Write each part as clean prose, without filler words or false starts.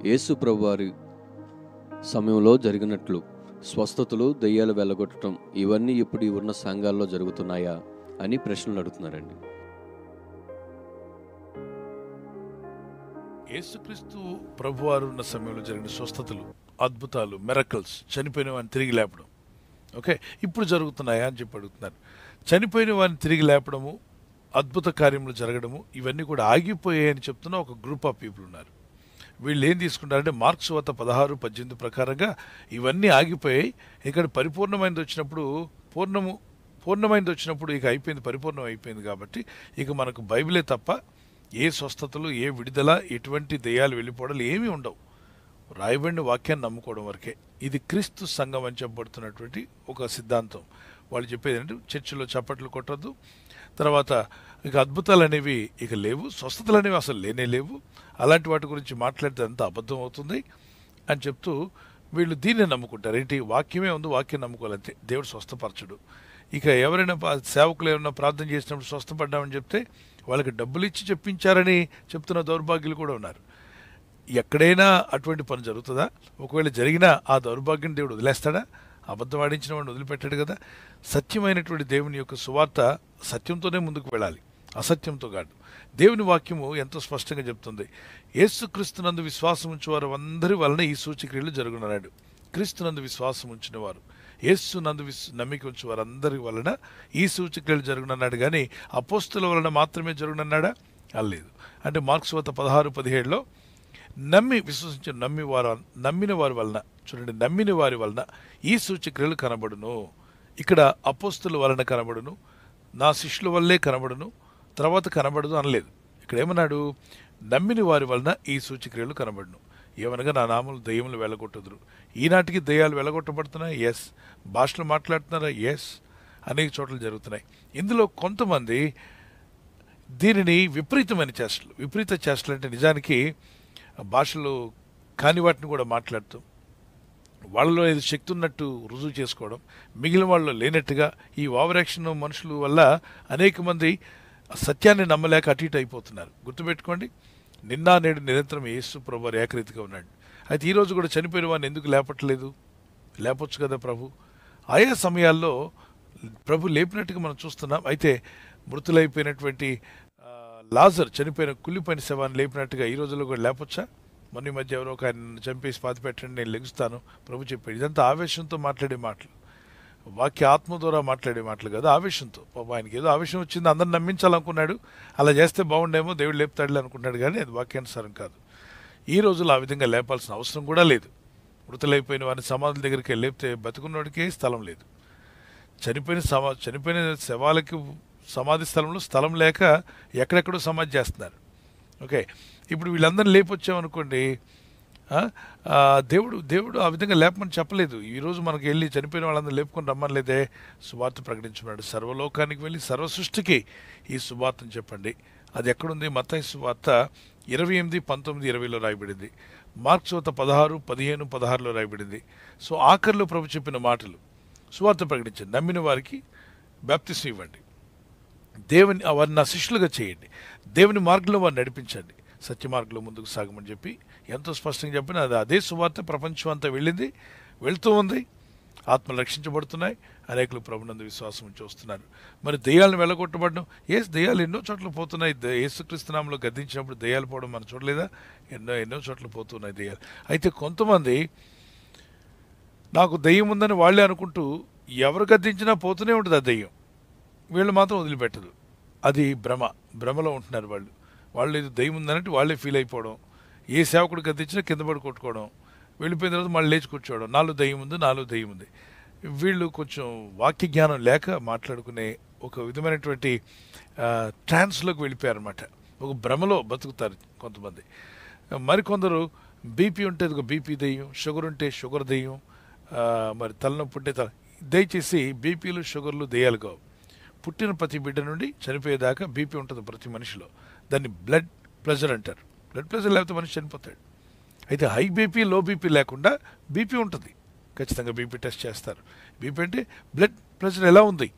యేసు ప్రభువారి సమయంలో జరిగినట్లు స్వస్థతలు, దెయ్యాలు వెళ్ళగొట్టడం ఇవన్నీ ఇప్పుడు ఉన్న సంఘాల్లో జరుగుతున్నాయా అని ప్రశ్నలు అడుగుతున్నారండి. యేసుక్రీస్తు ప్రభువారు ఉన్న సమయంలో జరిగిన స్వస్థతలు, అద్భుతాలు, మిరకల్స్, చనిపోయిన వారిని తిరిగి లేపడం ఓకే ఇప్పుడు జరుగుతున్నాయా అని చెప్పి అడుగుతున్నారు. చనిపోయిన వారిని తిరిగి లేపడము, అద్భుత కార్యములు జరగడము ఇవన్నీ కూడా ఆగిపోయాయని చెప్తున్న ఒక గ్రూప్ ఆఫ్ పీపుల్ ఉన్నారు. వీళ్ళు ఏం తీసుకుంటారంటే మార్క్స్ వార్త 16:18 ప్రకారంగా ఇవన్నీ ఆగిపోయాయి, ఇక్కడ పరిపూర్ణమైనది వచ్చినప్పుడు పూర్ణమైనది వచ్చినప్పుడు ఇక అయిపోయింది, పరిపూర్ణం అయిపోయింది కాబట్టి ఇక మనకు బైబిలే తప్ప ఏ స్వస్థతలు, ఏ విడుదల, ఎటువంటి దెయ్యాలు వెళ్ళిపోవడాలు ఏమీ ఉండవు. రాయబడిన వాక్యాన్ని నమ్ముకోవడం వరకే. ఇది క్రీస్తు సంఘం అని చెప్పబడుతున్నటువంటి ఒక సిద్ధాంతం. వాళ్ళు చెప్పేది ఏంటంటే చర్చిలో చప్పట్లు కొట్టద్దు, తర్వాత ఇక అద్భుతాలు అనేవి ఇక లేవు, స్వస్థతలు అనేవి అసలు లేనే లేవు, అలాంటి వాటి గురించి మాట్లాడితే అంతా అబద్ధం అవుతుంది అని చెప్తూ వీళ్ళు దీన్నే నమ్ముకుంటారు. ఏంటి, వాక్యమే ఉంది, వాక్యం నమ్ముకోవాలంతే, దేవుడు స్వస్థపరచడు. ఇక ఎవరైనా సేవకులు ఏమైనా ప్రార్థన చేసినప్పుడు స్వస్థపడ్డామని చెప్తే వాళ్ళకి డబ్బులు ఇచ్చి చెప్పించారని చెప్తున్న దౌర్భాగ్యులు కూడా ఉన్నారు. ఎక్కడైనా అటువంటి పని జరుగుతుందా? ఒకవేళ జరిగినా ఆ దౌర్భాగ్యం దేవుడు వదిలేస్తాడా? అబద్ధం ఆడించిన వాడిని వదిలిపెట్టాడు కదా. సత్యమైనటువంటి దేవుని యొక్క సువార్త సత్యంతోనే ముందుకు వెళ్ళాలి, అసత్యంతో కాదు. దేవుని వాక్యము ఎంతో స్పష్టంగా చెప్తుంది, యేసుక్రీస్తునందు విశ్వాసం ఉంచేవారు అందరి వలన ఈ సూచక్రియలు జరుగునన్నాడు. క్రీస్తునందు విశ్వాసం ఉంచిన వారు, యేసునందు నమ్మిక ఉంచే వారందరి వలన ఈ సూచక్రియలు జరుగునన్నాడు. కానీ అపోస్తుల వలన మాత్రమే జరుగునన్నాడా? అల్లేదు. అంటే మార్క్స్ వార్త 16:17లో నమ్మిన వారి వలన, చూడండి, నమ్మిన వారి వలన ఈ సూచక్రియలు కనబడును. ఇక్కడ అపోస్తుల వలన కనబడును, నా శిష్యుల వల్లే కనబడును, తర్వాత కనబడదు అనలేదు. ఇక్కడ ఏమన్నాడు? నమ్మిన వారి వలన ఈ సూచక్రియలు కనబడును. ఏమనగా నా నామములు దెయ్యములు వెళ్ళగొట్టుదురు. ఈనాటికి దెయ్యాలు వెళ్ళగొట్టబడుతున్నాయి, ఎస్. భాషలు మాట్లాడుతున్నారా, ఎస్. అనేక చోట్ల జరుగుతున్నాయి. ఇందులో కొంతమంది దీనిని విపరీత చేష్టలు అంటే నిజానికి భాషలు కాని వాటిని కూడా మాట్లాడుతూ వాళ్ళలో ఏది శక్తి ఉన్నట్టు రుజువు చేసుకోవడం, మిగిలిన వాళ్ళు లేనట్టుగా ఈ ఓవర్ యాక్షన్ మనుషుల వల్ల అనేక మంది సత్యాన్ని నమ్మలేక అటు ఇటు అయిపోతున్నారు. గుర్తుపెట్టుకోండి, నిన్న నేడు నిరంతరం యేసు ప్రభువారు ఏకరీతిగా ఉన్నాడు. అయితే ఈరోజు కూడా చనిపోయిన వాడిని ఎందుకు లేపట్లేదు? లేపొచ్చు కదా ప్రభు. ఆయా సమయాల్లో ప్రభు లేపినట్టుగా మనం చూస్తున్నాం. అయితే మృతులైపోయినటువంటి లాజర్, చనిపోయిన కుళ్ళిపోయిన శవాన్ని లేపినట్టుగా ఈ రోజుల్లో కూడా లేపొచ్చా? మొన్న మధ్య ఎవరో ఒక ఆయన చంపేసి పాతి పెట్టండి, నేను లెగుస్తాను ప్రభు చెప్పాడు. ఇదంతా ఆవేశంతో మాట్లాడే మాటలు, వాక్య ఆత్మ ద్వారా మాట్లాడే మాటలు కదా, ఆవేశంతో. పాపం ఆయనకి ఏదో ఆవేశం వచ్చింది, అందరిని నమ్మించాలనుకున్నాడు, అలా చేస్తే బాగుండేమో, దేవుడు లేపుతాడులే అనుకున్నాడు. కానీ అది వాక్యానుసారం కాదు. ఈ రోజుల్లో ఆ విధంగా లేపాల్సిన అవసరం కూడా లేదు. మృతులైపోయిన వారిని సమాధుల దగ్గరికి లేపితే బతుకున్నోడికే స్థలం లేదు. చనిపోయిన శవాలకి సమాధి స్థలం లేక ఎక్కడెక్కడో సమాధి చేస్తున్నారు. ఓకే, ఇప్పుడు వీళ్ళందరినీ లేపొచ్చామనుకోండి, దేవుడు ఆ విధంగా లేపమని చెప్పలేదు. ఈరోజు మనకి వెళ్ళి చనిపోయిన వాళ్ళందరూ లేపుకొని రమ్మనిలేదే, సువార్త ప్రకటించున్నాడు. సర్వలోకానికి వెళ్ళి సర్వ సృష్టికి ఈ సువార్తను చెప్పండి. అది ఎక్కడుంది? మత్తయి సువార్త 28:19-20లో రాయబడింది. మార్క్స్ వార్త 16:15-16లో రాయబడింది. సో ఆఖరిలో ప్రభు చెప్పిన మాటలు, సువార్త ప్రకటించండి, నమ్మిన వారికి బాప్తిసం ఇవ్వండి, వారిని నా శిష్యులుగా చేయండి, దేవుని మార్గంలో వారిని నడిపించండి, సత్య మార్గంలో ముందుకు సాగమని చెప్పి ఎంతో స్పష్టంగా చెప్పిన అదే సువార్త ప్రపంచం అంతా వెళ్తూ ఉంది. ఆత్మలు రక్షించబడుతున్నాయి, అనేకులు ప్రభునందు విశ్వాసం ఉంచి వస్తున్నారు. మరి దెయ్యాలను వెళ్ళగొట్టబడడం, దెయ్యాలు ఎన్నో చోట్ల పోతున్నాయి. యేసుక్రీస్తు నామములో గద్దించినప్పుడు దెయ్యాలు పోవడం మనం చూడలేదా? ఎన్నో చోట్ల పోతున్నాయి దెయ్యాలు. అయితే కొంతమంది నాకు దెయ్యం ఉందని వాళ్ళే అనుకుంటూ ఎవరు గద్దించినా పోతూనే ఉంటుంది ఆ దెయ్యం, వీళ్ళు మాత్రం వదిలిపెట్టదు. అది భ్రమలో ఉంటున్నారు వాళ్ళు ఇది దెయ్యం ఉందన్నట్టు వాళ్ళే ఫీల్ అయిపోవడం, ఏ సేవకుడు గద్దించినా కింద పడి కొట్టుకోవడం, వెళ్ళిపోయిన తర్వాత మళ్ళీ లేచి కూర్చోవడం, నాలో దెయ్యం ఉంది. వీళ్ళు కొంచెం వాక్య జ్ఞానం లేక మాట్లాడుకునే ఒక విధమైనటువంటి ట్రాన్స్లోకి వెళ్ళిపోయారన్నమాట. ఒక భ్రమలో బతుకుతారు కొంతమంది. మరికొందరు బీపీ ఉంటే బీపీ దెయ్యం, షుగర్ ఉంటే షుగర్ దెయ్యం, మరి తలనొప్పి ఉంటే దయచేసి బీపీలు షుగర్లు దెయ్యాలు కావు. పుట్టిన ప్రతి బిడ్డ నుండి చనిపోయేదాకా బీపీ ఉంటుంది ప్రతి మనిషిలో. దాన్ని బ్లడ్ ప్రెషర్ అంటారు. బ్లడ్ ప్రెషర్ లేకపోతే మనిషి చనిపోతాడు. అయితే హై బీపీ, లో బీపీ లేకుండా బీపీ ఉంటుంది, ఖచ్చితంగా బీపీ టెస్ట్ చేస్తారు. బీపీ అంటే బ్లడ్ ప్రెషర్ ఎలా ఉంది,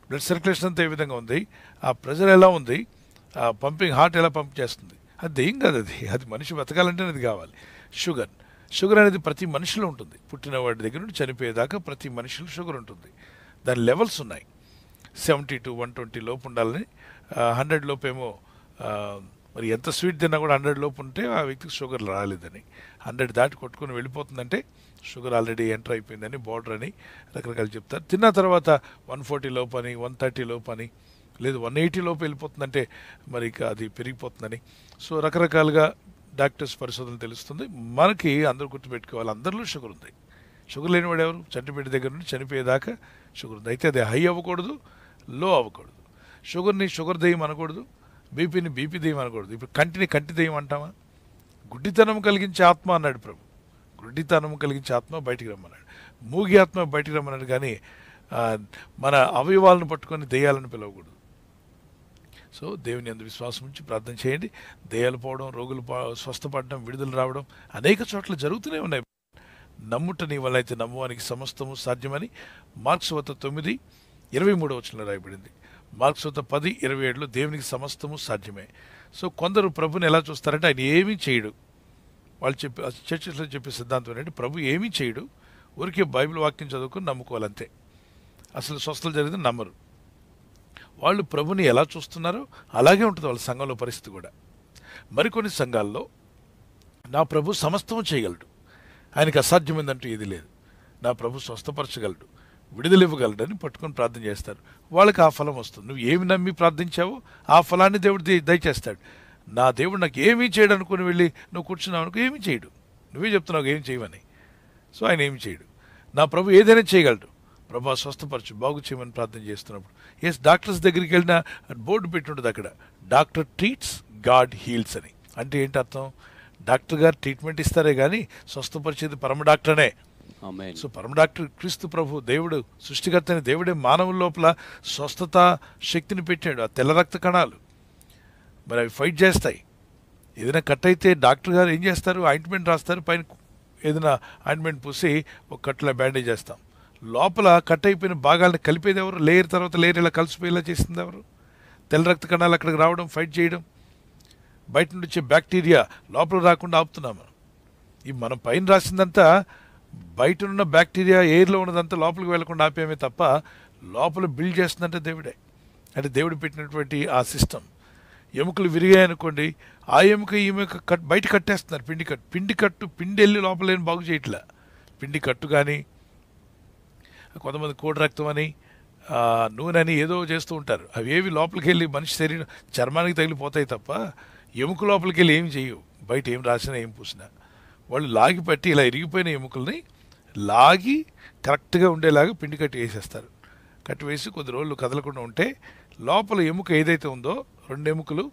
బ్లడ్ సర్క్యులేషన్ అంతా ఏ విధంగా ఉంది, ఆ ప్రెషర్ ఎలా ఉంది, ఆ పంపింగ్ హార్ట్ ఎలా పంప్ చేస్తుంది, అది దెయ్యం కాదు, అది మనిషి బతకాలంటే అది కావాలి. షుగర్ అనేది ప్రతి మనిషిలో ఉంటుంది. పుట్టిన వాడి దగ్గర నుండి చనిపోయేదాకా ప్రతి మనిషిలో షుగర్ ఉంటుంది. దాని లెవెల్స్ ఉన్నాయి. 70 to 120 లోపు ఉండాలని, 100 లోపేమో మరి ఎంత స్వీట్ తిన్నా కూడా 100 లోపు ఉంటే ఆ వ్యక్తికి షుగర్ రాలేదని, 100 దాటి కొట్టుకొని వెళ్ళిపోతుందంటే షుగర్ ఆల్రెడీ ఎంటర్ అయిపోయిందని, బార్డర్ అని రకరకాలు చెప్తారు. తిన్న తర్వాత 140 లోపు అని, 130 లోపు అని, లేదు 180 లోపు వెళ్ళిపోతుందంటే మరి ఇక అది పెరిగిపోతుందని. సో రకరకాలుగా డాక్టర్స్ పరిశోధనలు తెలుస్తుంది. మనకి అందరూ గుర్తుపెట్టుకోవాలి, అందరిలో షుగర్ ఉంది. షుగర్ లేనివాడు ఎవరు? చంటిపేట దగ్గర నుండి చనిపోయేదాకా షుగర్ ఉంది. అయితే అది హై అవ్వకూడదు, లో అవ్వకూడదు. షుగర్ని షుగర్ దెయ్యం అనకూడదు, బీపీని బీపీ దెయ్యం అనకూడదు. ఇప్పుడు కంటిని కంటి దెయ్యం అంటామా? గుడ్డితనం కలిగించే ఆత్మ అన్నాడు ప్రభు. గుడ్డితనం కలిగించే ఆత్మ బయటికి రమ్మన్నాడు, మూగి ఆత్మ బయటికి రమ్మన్నాడు. కానీ మన అవయవాలను పట్టుకొని దెయ్యాలను పిలవకూడదు. సో దేవుని యందు విశ్వాసం ఉంచి ప్రార్థన చేయండి. దెయ్యాలు పోవడం, రోగులు స్వస్థపడడం, విడుదల రావడం అనేక చోట్ల జరుగుతూనే ఉన్నాయి. నమ్ముట నీ వల్ల అయితే నమ్మువానికి సమస్తము సాధ్యమని మార్క్స్ వార్త 9:23 రాయబడింది. మార్క్స్ వార్త 10:27 దేవునికి సమస్తము సాధ్యమే. సో కొందరు ప్రభుని ఎలా చూస్తారంటే ఆయన ఏమీ చేయడు. వాళ్ళు చర్చలో చెప్పే సిద్ధాంతం ఏంటంటే ప్రభు ఏమీ చేయడు, ఊరికే బైబిల్ వాక్యం చదువుకొని నమ్ముకోవాలంతే. అసలు స్వస్థలు జరిగితే నమ్మరు. వాళ్ళు ప్రభుని ఎలా చూస్తున్నారో అలాగే ఉంటుంది వాళ్ళ సంఘంలో పరిస్థితి కూడా. మరికొన్ని సంఘాల్లో నా ప్రభు సమస్తము చేయగలడు, ఆయనకు అసాధ్యమైందంటూ ఏది లేదు, నా ప్రభు స్వస్థపరచగలడు, విడుదల ఇవ్వగలడని పట్టుకొని ప్రార్థన చేస్తారు. వాళ్ళకి ఆ ఫలం వస్తుంది. నువ్వు ఏమి నమ్మి ప్రార్థించావో ఆ ఫలాన్ని దేవుడు దయచేస్తాడు. నా దేవుడు నాకు ఏమీ చేయడు అనుకుని వెళ్ళి నువ్వు కూర్చున్నావు అనుకో, ఏమీ చేయడు. నువ్వే చెప్తున్నావు ఏం చేయమని. సో ఆయన ఏమి చేయడు. నా ప్రభు ఏదైనా చేయగలడు. ప్రభా స్వస్థపరచు, బాగు చేయమని ప్రార్థన చేస్తున్నప్పుడు డాక్టర్స్ దగ్గరికి వెళ్ళినా బోర్డు పెట్టి ఉంటుంది అక్కడ, డాక్టర్ ట్రీట్స్, గాడ్ హీల్స్ అని. అంటే ఏంటి అర్థం? డాక్టర్ గారు ట్రీట్మెంట్ ఇస్తారే కానీ స్వస్థపరిచేది పరమ డాక్టర్నే. సో పరమ డాక్టర్ క్రీస్తు ప్రభు, దేవుడు సృష్టికర్త అని దేవుడే మానవుల లోపల స్వస్థత శక్తిని పెట్టాడు. ఆ తెల్ల రక్త కణాలు మరి అవి ఫైట్ చేస్తాయి. ఏదైనా కట్ అయితే డాక్టర్ గారు ఏం చేస్తారు? ఆయింట్మెంట్ రాస్తారు, పైన ఏదైనా ఆయింట్మెంట్ పూసి ఒక కట్టులా బ్యాండేజ్ చేస్తాం. లోపల కట్ అయిపోయిన భాగాలను కలిపేది ఎవరు? లేయర్ తర్వాత లేయర్ ఇలా కలిసిపోయేలా చేసింది ఎవరు? తెల్ల రక్త కణాలు అక్కడికి రావడం, ఫైట్ చేయడం, బయట నుండి వచ్చే బ్యాక్టీరియా లోపల రాకుండా ఆపుతున్నాం మనం. ఈ మనం పైన రాసిందంతా బయట ఉన్న బ్యాక్టీరియా ఎయిర్లో ఉన్నదంతా లోపలికి వెళ్లకుండా ఆపేమే తప్ప లోపల బిల్డ్ చేస్తుందంటే దేవుడే. అంటే దేవుడు పెట్టినటువంటి ఆ సిస్టమ్. ఎముకలు విరిగాయనుకోండి, ఆ ఎముక ఈ ఎముక బయట కట్టేస్తున్నారు. పిండి వెళ్ళి లోపల ఏం బాగు చేయట్లా. పిండి కట్టు కానీ కొంతమంది కోడి రక్తం అని నూనె అని ఏదో చేస్తూ ఉంటారు. అవి ఏవి లోపలికి వెళ్ళి మనిషి శరీరం చర్మానికి తగిలిపోతాయి తప్ప ఎముక లోపలికి వెళ్ళి ఏమి చేయవు. బయట ఏం రాసినా ఏం పూసినా వాళ్ళు లాగి పట్టి ఇలా ఇరిగిపోయిన ఎముకల్ని లాగి కరెక్ట్గా ఉండేలాగా పిండి కట్టి వేసేస్తారు. కట్టి వేసి కొద్ది రోజులు కదలకుండా ఉంటే లోపల ఎముక ఏదైతే ఉందో, 2 ఎముకలు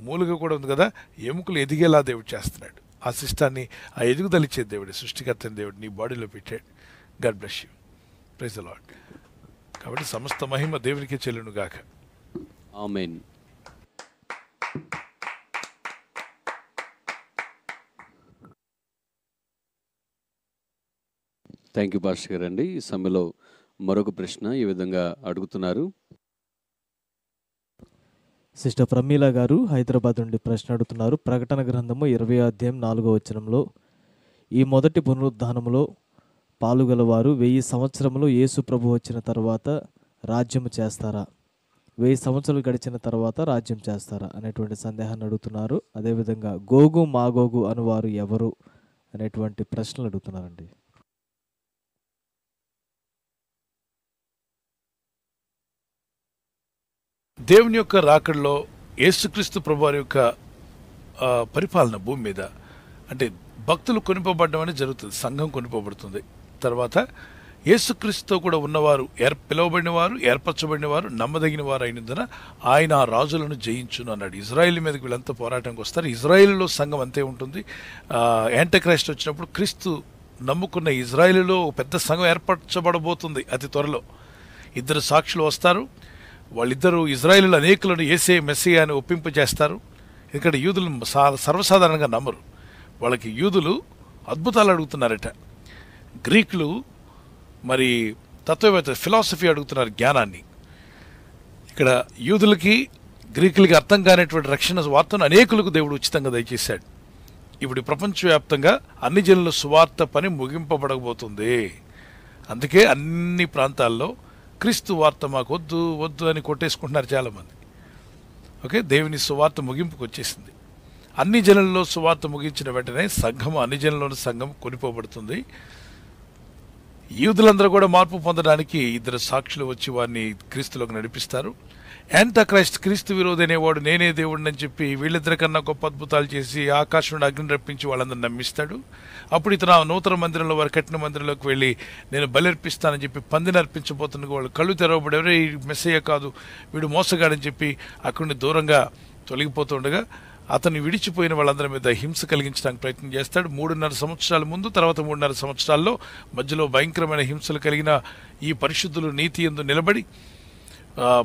మూలుగా కూడా ఉంది కదా, ఎముకలు ఎదిగేలా దేవుడు చేస్తున్నాడు. ఆ సిస్టాన్ని, ఆ ఎదుగుదల ఇచ్చే దేవుడు, సృష్టికర్తని దేవుడు నీ బాడీలో పెట్టాడు. God bless you. Praise the Lord. కాబట్టి సమస్త మహిమ దేవునికే చెల్లును గాక. ఆమేన్. థ్యాంక్ యూ పాస్టర్ గారు అండి. ఈ సమయంలో మరొక ప్రశ్న ఈ విధంగా అడుగుతున్నారు. సిస్టర్ ప్రమీల గారు హైదరాబాద్ నుండి ప్రశ్న అడుగుతున్నారు. ప్రకటన గ్రంథము 20:4 ఈ మొదటి పునరుద్ధానములో పాలుగలవారు 1000 సంవత్సరములు యేసు ప్రభు వచ్చిన తర్వాత రాజ్యము చేస్తారా? 1000 సంవత్సరాలు గడిచిన తర్వాత రాజ్యం చేస్తారా అనేటువంటి సందేహాన్ని అడుగుతున్నారు. అదేవిధంగా గోగు మాగోగు అనువారు ఎవరు అనేటువంటి ప్రశ్నలు అడుగుతున్నారండి. దేవుని యొక్క రాకడలో యేసుక్రీస్తు ప్రభువారి యొక్క పరిపాలన భూమి మీద, అంటే భక్తులు కొనిపోబడడం అనేది జరుగుతుంది, సంఘం కొనిపోబడుతుంది. తర్వాత యేసుక్రీస్తుతో కూడా ఉన్నవారు, పిలువబడిన వారు, ఏర్పరచబడిన వారు, నమ్మదగిన వారు అయినందున ఆయన ఆ రాజులను జయించును అన్నాడు. ఇజ్రాయిల్ మీదకి వీళ్ళంతా పోరాటానికి వస్తారు. ఇజ్రాయిల్లో సంఘం అంతే ఉంటుంది. యాంటిక్రైస్ట్ వచ్చినప్పుడు క్రీస్తు నమ్ముకున్న ఇజ్రాయిల్లో పెద్ద సంఘం ఏర్పరచబడబోతుంది అతి త్వరలో. 2 సాక్షులు వస్తారు. వాళ్ళిద్దరూ ఇజ్రాయిల్ అనేకులను యేసే మెస్సియా అని ఒప్పింపజేస్తారు. ఎందుకంటే యూదులు సర్వసాధారణంగా నమ్మరు. వాళ్ళకి యూదులు అద్భుతాలు అడుగుతున్నారట, గ్రీకులు మరి తత్వవేత్త ఫిలాసఫీ అడుగుతున్నారు, జ్ఞానాన్ని. ఇక్కడ యూదులకి గ్రీకులకి అర్థం కానిటువంటి రక్షణ వార్తను అనేకులకు దేవుడు ఉచితంగా దయచేశాడు. ఇప్పుడు ప్రపంచవ్యాప్తంగా అన్ని జనుల సువార్త పని ముగింపబడబోతుంది. అందుకే అన్ని ప్రాంతాల్లో క్రీస్తు వార్త మాకు వద్దు వద్దు అని కొట్టేసుకుంటున్నారు చాలామంది. ఓకే, దేవుని సువార్త ముగింపుకు వచ్చేసింది. అన్ని జనుల్లో సువార్త ముగించిన వెంటనే సంఘము, అన్ని జనుల్లోని సంఘం కొనిపోబడుతుంది. యూదులందరూ కూడా మార్పు పొందడానికి 2 సాక్షులు వచ్చి వారిని క్రీస్తులోకి నడిపిస్తారు. యాంటక్రైస్ట్, క్రీస్తు విరోధి అనేవాడు నేనే దేవుడిని అని చెప్పి వీళ్ళిద్దరికన్నా గొప్ప అద్భుతాలు చేసి ఆకాశం నుండి అగ్ని రప్పించి వాళ్ళందరూ నమ్మిస్తాడు. అప్పుడు ఇతను నూతన మందిరంలో, వారి కట్టిన మందిరంలోకి వెళ్ళి నేను బలి చెప్పి పందిని అర్పించబోతున్న వాళ్ళు కళ్ళు తెరవబడి ఎవరే ఈ మెస్సయ్య కాదు, వీడు మోసగాడని చెప్పి అక్కడిని దూరంగా తొలగిపోతుండగా అతన్ని విడిచిపోయిన వాళ్ళందరి మీద హింస కలిగించడానికి ప్రయత్నం చేస్తాడు. 3.5 సంవత్సరాల ముందు, తర్వాత 3.5 సంవత్సరాల్లో మధ్యలో భయంకరమైన హింసలు కలిగిన ఈ పరిశుద్ధులు నీతి యందు నిలబడి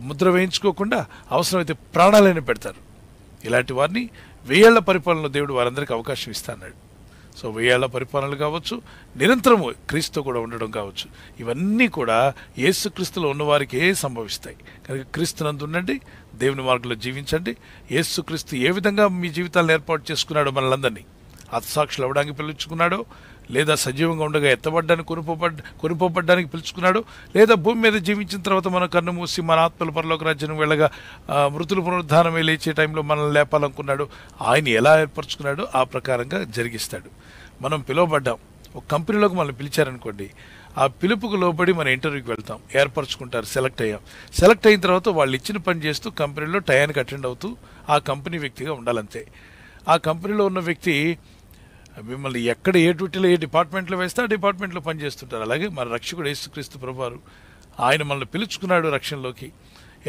ముద్ర వేయించుకోకుండా అవసరమైతే ప్రాణాలైనా పెడతారు. ఇలాంటి వారిని 1000 ఏళ్ల పరిపాలనలో దేవుడు వారందరికీ అవకాశం ఇస్తాడు. సో 1000 ఏళ్ల పరిపాలనలు కావచ్చు, నిరంతరము క్రీస్తు కూడా ఉండడం కావచ్చు, ఇవన్నీ కూడా యేసుక్రీస్తులో ఉన్నవారికే సంభవిస్తాయి. కనుక క్రీస్తునందు ఉండండి, దేవుని మార్గంలో జీవించండి. యేసుక్రీస్తు ఏ విధంగా మీ జీవితాలను ఏర్పాటు చేసుకున్నాడో మనలందరినీ హతసాక్షులు అవ్వడానికి పిలుచుకున్నాడో, లేదా సజీవంగా ఉండగా ఎత్తబడ్డానికి కొనుపోబడ్డానికి పిలుచుకున్నాడు, లేదా భూమి మీద జీవించిన తర్వాత మన కన్ను మూసి మన ఆత్మల పరలోక రాజ్యం వెళ్ళగా మృతులు పునరుద్ధానమే లేచే టైంలో మనల్ని లేపాలనుకున్నాడు. ఆయన ఎలా ఏర్పరచుకున్నాడో ఆ ప్రకారంగా జరిగిస్తాడు. మనం పిలువబడ్డాం, ఒక కంపెనీలోకి మనల్ని పిలిచారనుకోండి, ఆ పిలుపుకు లోబడి మన ఇంటర్వ్యూకి వెళ్తాం, ఏర్పరచుకుంటారు, సెలెక్ట్ అయ్యాం. సెలెక్ట్ అయిన తర్వాత వాళ్ళు ఇచ్చిన పని చేస్తూ కంపెనీలో టయానికి అటెండ్ అవుతూ ఆ కంపెనీ వ్యక్తిగా ఉండాలంతే. ఆ కంపెనీలో ఉన్న వ్యక్తి మిమ్మల్ని ఎక్కడ ఏ డ్యూటీలో ఏ డిపార్ట్మెంట్లో వేస్తే ఆ డిపార్ట్మెంట్లో పనిచేస్తుంటారు. అలాగే మన రక్షకుడు యేసుక్రీస్తు ప్రభువారు ఆయన మనల్ని పిలుచుకున్నాడు, రక్షణలోకి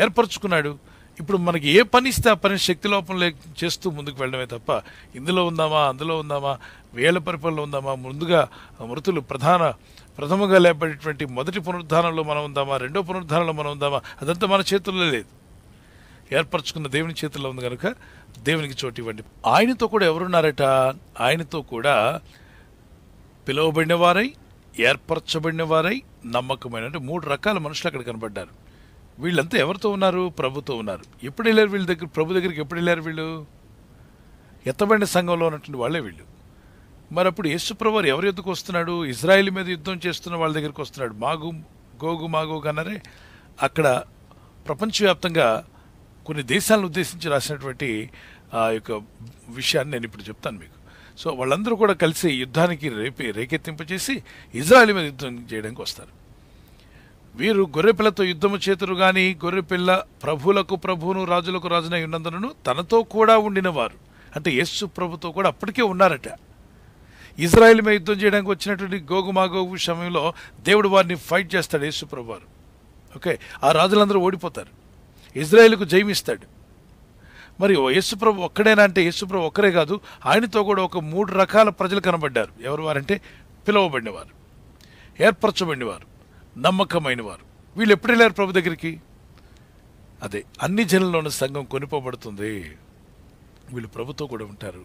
ఏర్పరచుకున్నాడు. ఇప్పుడు మనకి ఏ పని ఇస్తే ఆ పని శక్తి లోపం చేస్తూ ముందుకు వెళ్ళడమే తప్ప ఇందులో ఉందామా అందులో ఉందామా 1000 పరిపాలనలో ఉందామా, ముందుగా మృతులు ప్రథమంగా లేబడేటువంటి మొదటి పునరుద్ధానంలో మనం ఉందామా, రెండో పునరుద్ధానంలో మనం ఉందామా, అదంతా మన చేతుల్లో లేదు. ఏర్పరచుకున్న దేవుని చేతుల్లో ఉంది కనుక దేవునికి చోటు ఇవ్వండి. ఆయనతో కూడా ఎవరున్నారట? ఆయనతో కూడా పిలువబడిన వారై, ఏర్పరచబడిన వారై, నమ్మకమైన, అంటే 3 రకాల మనుషులు అక్కడ కనబడ్డారు. వీళ్ళంతా ఎవరితో ఉన్నారు? ప్రభుతో ఉన్నారు. ఎప్పుడు వెళ్ళారు వీళ్ళ దగ్గర? ప్రభు దగ్గరికి ఎప్పుడు వెళ్ళారు వీళ్ళు? ఎత్తబడిన సంఘంలో ఉన్నటువంటి వాళ్ళే వీళ్ళు. మరి అప్పుడు యేసుప్రభు ఎవరి యుద్ధకు వస్తున్నాడు? ఇజ్రాయేల్ మీద యుద్ధం చేస్తున్న వాళ్ళ దగ్గరికి వస్తున్నాడు. గోగు మాగోగు అన్నారే, అక్కడ ప్రపంచవ్యాప్తంగా కొన్ని దేశాలను ఉద్దేశించి రాసినటువంటి ఆ యొక్క విషయాన్ని నేను ఇప్పుడు చెప్తాను మీకు. సో వాళ్ళందరూ కూడా కలిసి యుద్ధానికి రేకెత్తింపచేసి ఇజ్రాయేల్ మీద యుద్ధం చేయడానికి వస్తారు. వీరు గొర్రెపిల్లతో యుద్ధము చేతురు గాని గొర్రెపిల్ల ప్రభువులకు ప్రభువును రాజులకు రాజునై ఉన్నందునను తనతో కూడా ఉండిన వారు, అంటే యేసు ప్రభుతో కూడా అప్పటికే ఉన్నారట. ఇజ్రాయేల్ మీద యుద్ధం చేయడానికి వచ్చినటువంటి గోగు మాగోగు సమయంలో దేవుడు వారిని ఫైట్ చేస్తాడు యేసు ప్రభు వారు. ఓకే, ఆ రాజులందరూ ఓడిపోతారు, ఇజ్రాయేల్కు జయమిస్తాడు. మరి యేసుప్రభు ఒక్కడేనా అంటే యేసుప్రభు ఒక్కరే కాదు, ఆయనతో కూడా ఒక 3 రకాల ప్రజలు కనబడ్డారు. ఎవరు వారంటే పిలువబడినవారు, ఏర్పరచబడినవారు, నమ్మకమైన వారు. వీళ్ళు ఎప్పుడు వెళ్ళారు ప్రభు దగ్గరికి? అదే అన్ని జనుల్లోని సంఘం కొనిపోబడుతుంది, వీళ్ళు ప్రభుతో కూడా ఉంటారు.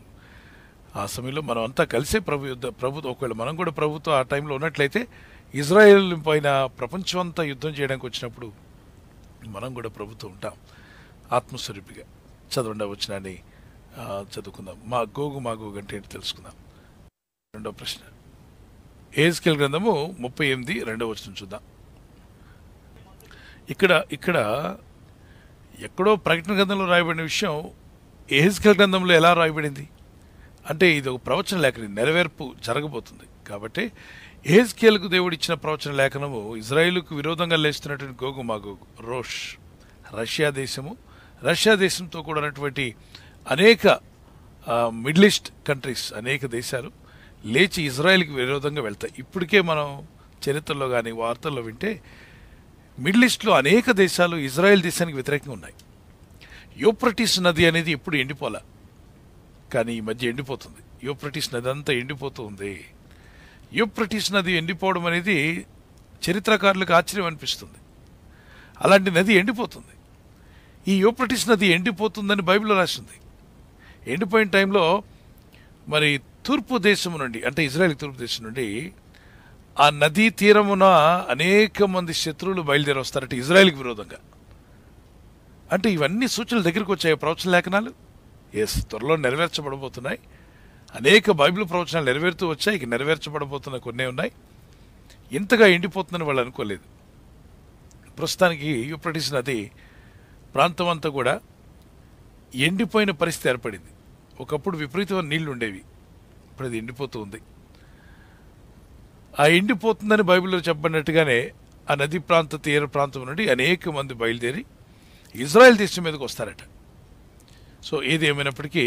ఆ సమయంలో మనం అంతా కలిసే ప్రభుత్వం, ఒకవేళ మనం కూడా ప్రభుత్వం ఆ టైంలో ఉన్నట్లయితే ఇజ్రాయేల్ పైన ప్రపంచం అంతా యుద్ధం చేయడానికి వచ్చినప్పుడు మనం కూడా ప్రభుత్వం ఉంటాం ఆత్మస్వరూపిగా. చదవండి వచనాన్ని చదువుకుందాం. గోగు మాగోగు అంటే ఏంటి తెలుసుకుందాం. 2వ ప్రశ్న యెహెజ్కేలు గ్రంథము 38 2వ వచనం చూద్దాం. ఇక్కడ ఎక్కడో ప్రకటన గ్రంథంలో రాయబడిన విషయం యెహెజ్కేలు గ్రంథంలో ఎలా రాయబడింది అంటే ఇది ఒక ప్రవచన లేఖనం, నెరవేర్పు జరగబోతుంది. కాబట్టి యెహెజ్కేలుకు దేవుడు ఇచ్చిన ప్రవచన లేఖనము ఇజ్రాయేలుకు విరోధంగా లేస్తున్నటువంటి గోగు మాగోగు, రోష్, రష్యా దేశంతో కూడా ఉన్నటువంటి అనేక మిడిల్ ఈస్ట్ కంట్రీస్, అనేక దేశాలు లేచి ఇజ్రాయెల్కి విరోధంగా వెళ్తాయి. ఇప్పటికే మనం చరిత్రలో కానీ వార్తల్లో వింటే మిడిల్ ఈస్ట్లో అనేక దేశాలు ఇజ్రాయెల్ దేశానికి వ్యతిరేకంగా ఉన్నాయి. యూఫ్రటీస్ నది అనేది ఎప్పుడు ఎండిపోలా, కానీ ఈ మధ్య ఎండిపోతుంది. యూఫ్రటీస్ నది అంతా ఎండిపోతూ ఉంది. యూఫ్రటీస్ నది ఎండిపోవడం అనేది చరిత్రకారులకు ఆశ్చర్యం అనిపిస్తుంది. అలాంటి నది ఎండిపోతుంది. ఈ యూఫ్రటీస్ నది ఎండిపోతుందని బైబిల్లో రాసింది. ఎండిపోయిన టైంలో మరి తూర్పు దేశం నుండి, అంటే ఇజ్రాయెల్ తూర్పు దేశం నుండి ఆ నదీ తీరమున అనేక మంది శత్రువులు బయలుదేరి వస్తారంటే ఇజ్రాయెల్కి విరోధంగా. అంటే ఇవన్నీ సూచనలు దగ్గరికి వచ్చాయి ప్రవచన లేఖనాలు. ఎస్, త్వరలో నెరవేర్చబడబోతున్నాయి. అనేక బైబిల్ ప్రవచనాలు నెరవేరుతూ వచ్చాయి, ఇక నెరవేర్చబడబోతున్న కొన్ని ఉన్నాయి. ఇంతగా ఎండిపోతుందని వాళ్ళు అనుకోలేదు. ప్రస్తుతానికి యూఫ్రటీస్ నది ప్రాంతం అంతా కూడా ఎండిపోయిన పరిస్థితి ఏర్పడింది. ఒకప్పుడు విపరీతమైన నీళ్లు ఉండేవి, ఇప్పుడు అది ఎండిపోతూ ఉంది. ఆ ఎండిపోతుందని బైబిల్లో చెప్పబడినట్టుగానే ఆ నది ప్రాంత తీర ప్రాంతం నుండి అనేక మంది బయలుదేరి ఇజ్రాయెల్ దేశం మీదకి వస్తారట. సో ఏది ఏమైనప్పటికీ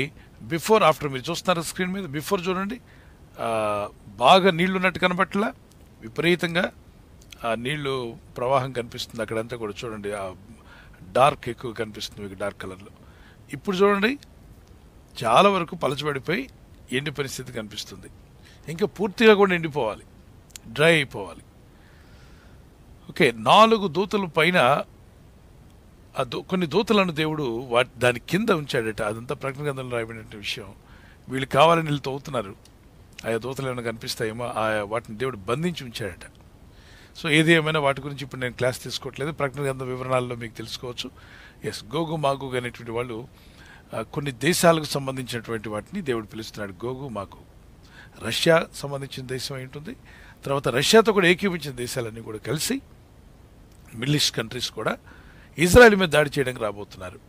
బిఫోర్ ఆఫ్టర్ మీరు చూస్తున్నారు స్క్రీన్ మీద. బిఫోర్ చూడండి, బాగా నీళ్లు ఉన్నట్టు కనబట్టలా, విపరీతంగా ఆ నీళ్లు ప్రవాహం కనిపిస్తుంది అక్కడంతా కూడా. చూడండి, ఆ డార్క్ ఎక్కువ కనిపిస్తుంది మీకు, డార్క్ కలర్లో. ఇప్పుడు చూడండి, చాలా వరకు పలచబడిపోయి ఎండి పరిస్థితి కనిపిస్తుంది. ఇంకా పూర్తిగా కూడా ఎండిపోవాలి, డ్రై అయిపోవాలి. ఓకే, 4 దూతల పైన కొన్ని దూతలను దేవుడు దాని కింద ఉంచాడట. అదంతా ప్రకటన గ్రంథంలో రాయబడిన విషయం. వీళ్ళు కావాలని వీళ్ళు తవ్వుతున్నారు, ఆయా దూతలు ఏమైనా కనిపిస్తాయేమో, వాటిని దేవుడు బంధించి ఉంచాడట. సో ఏది ఏమైనా వాటి గురించి ఇప్పుడు నేను క్లాస్ తీసుకోవట్లేదు, ప్రకటన గ్రంథ వివరణాల్లో మీకు తెలుసుకోవచ్చు. ఎస్, గోగు మాగోగ్ అనేటువంటి వాళ్ళు కొన్ని దేశాలకు సంబంధించినటువంటి వాటిని దేవుడు పిలుస్తున్నాడు. గోగు మాగోగ్ రష్యా సంబంధించిన దేశం ఏంటుంది, తర్వాత రష్యాతో కూడా ఏకీపించిన దేశాలన్నీ కూడా కలిసి మిడిల్ ఈస్ట్ కంట్రీస్ కూడా ఇజ్రాయెల్ మీద దాడి చేయడానికి రాబోతున్నారు.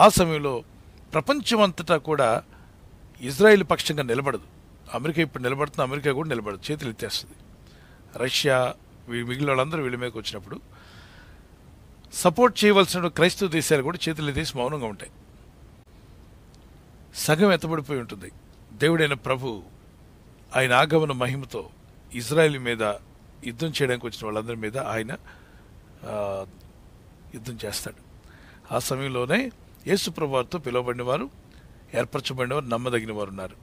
ఆ సమయంలో ప్రపంచం అంతటా కూడా ఇజ్రాయెల్ పక్షంగా నిలబడదు. అమెరికా ఇప్పుడు నిలబడుతుంది, అమెరికా కూడా నిలబడదు, చేతులు ఎత్తేస్తుంది. రష్యా మిగిలిన వాళ్ళందరూ వీళ్ళ మీదకి వచ్చినప్పుడు సపోర్ట్ చేయవలసిన క్రైస్తవ దేశాలు కూడా చేతులు ఎత్తేసి మౌనంగా ఉంటాయి. సగం ఎత్తబడిపోయి ఉంటుంది. దేవుడైన ప్రభు ఆయన ఆగమన మహిమతో ఇజ్రాయెల్ మీద యుద్ధం చేయడానికి వచ్చిన వాళ్ళందరి మీద ఆయన యుద్ధం చేస్తాడు. ఆ సమయంలోనే యేసు ప్రభు వారితో పిలువబడిన వారు, ఏర్పరచబడిన వారు, నమ్మదగిన వారు ఉన్నారు.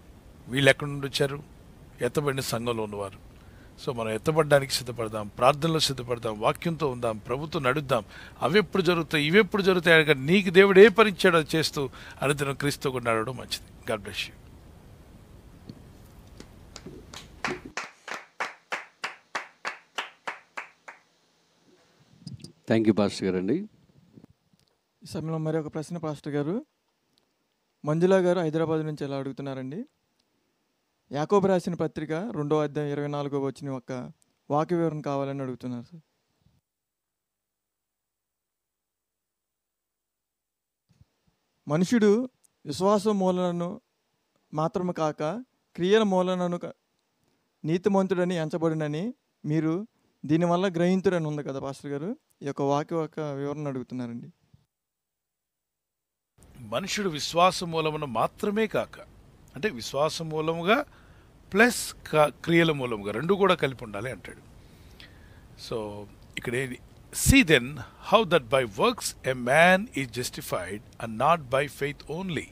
వీళ్ళు ఎక్కడి నుండి వచ్చారు? ఎత్తబడిన సంఘంలో ఉన్నవారు. సో మనం ఎత్తబడడానికి సిద్ధపడదాం, ప్రార్థనలో సిద్ధపడదాం, వాక్యంతో ఉందాం, ప్రభుత్వం నడుద్దాం. అవెప్పుడు జరుగుతాయి, ఇవెప్పుడు జరుగుతాయి, నీకు దేవుడు ఏ పరించాడో అది చేస్తూ అనుదినం క్రీస్తుతో కూడా నడవడం మంచిది. God bless you. Thank you pastor గారు అండి. ఈ సమయంలో మరి ఒక ప్రశ్న పాస్టర్ గారు. మంజులా గారు హైదరాబాద్ నుంచి ఎలా అడుగుతున్నారండి, యాకోబు రాసిన పత్రిక 2వ అధ్యాయం 24వ వచనం యొక్క వాక్య వివరణ కావాలని అడుగుతున్నారు సార్. మనుషుడు విశ్వాస మూలనను మాత్రము కాక క్రియల మూలనను నీతిమంతుడని ఎంచబడినని మీరు దీనివల్ల గ్రహింతురని ఉంది కదా పాస్టర్ గారు. ఈ యొక్క వాక్య వివరణ అడుగుతున్నారండి. మనుషుడు విశ్వాస మూలమున మాత్రమే కాక, అంటే విశ్వాస మూలముగా ప్లస్ క్రియల మూలముగా రెండు కూడా కలిపి ఉండాలి అంటాడు. సో ఇక్కడ see then how that by works a man is justified and not by faith only.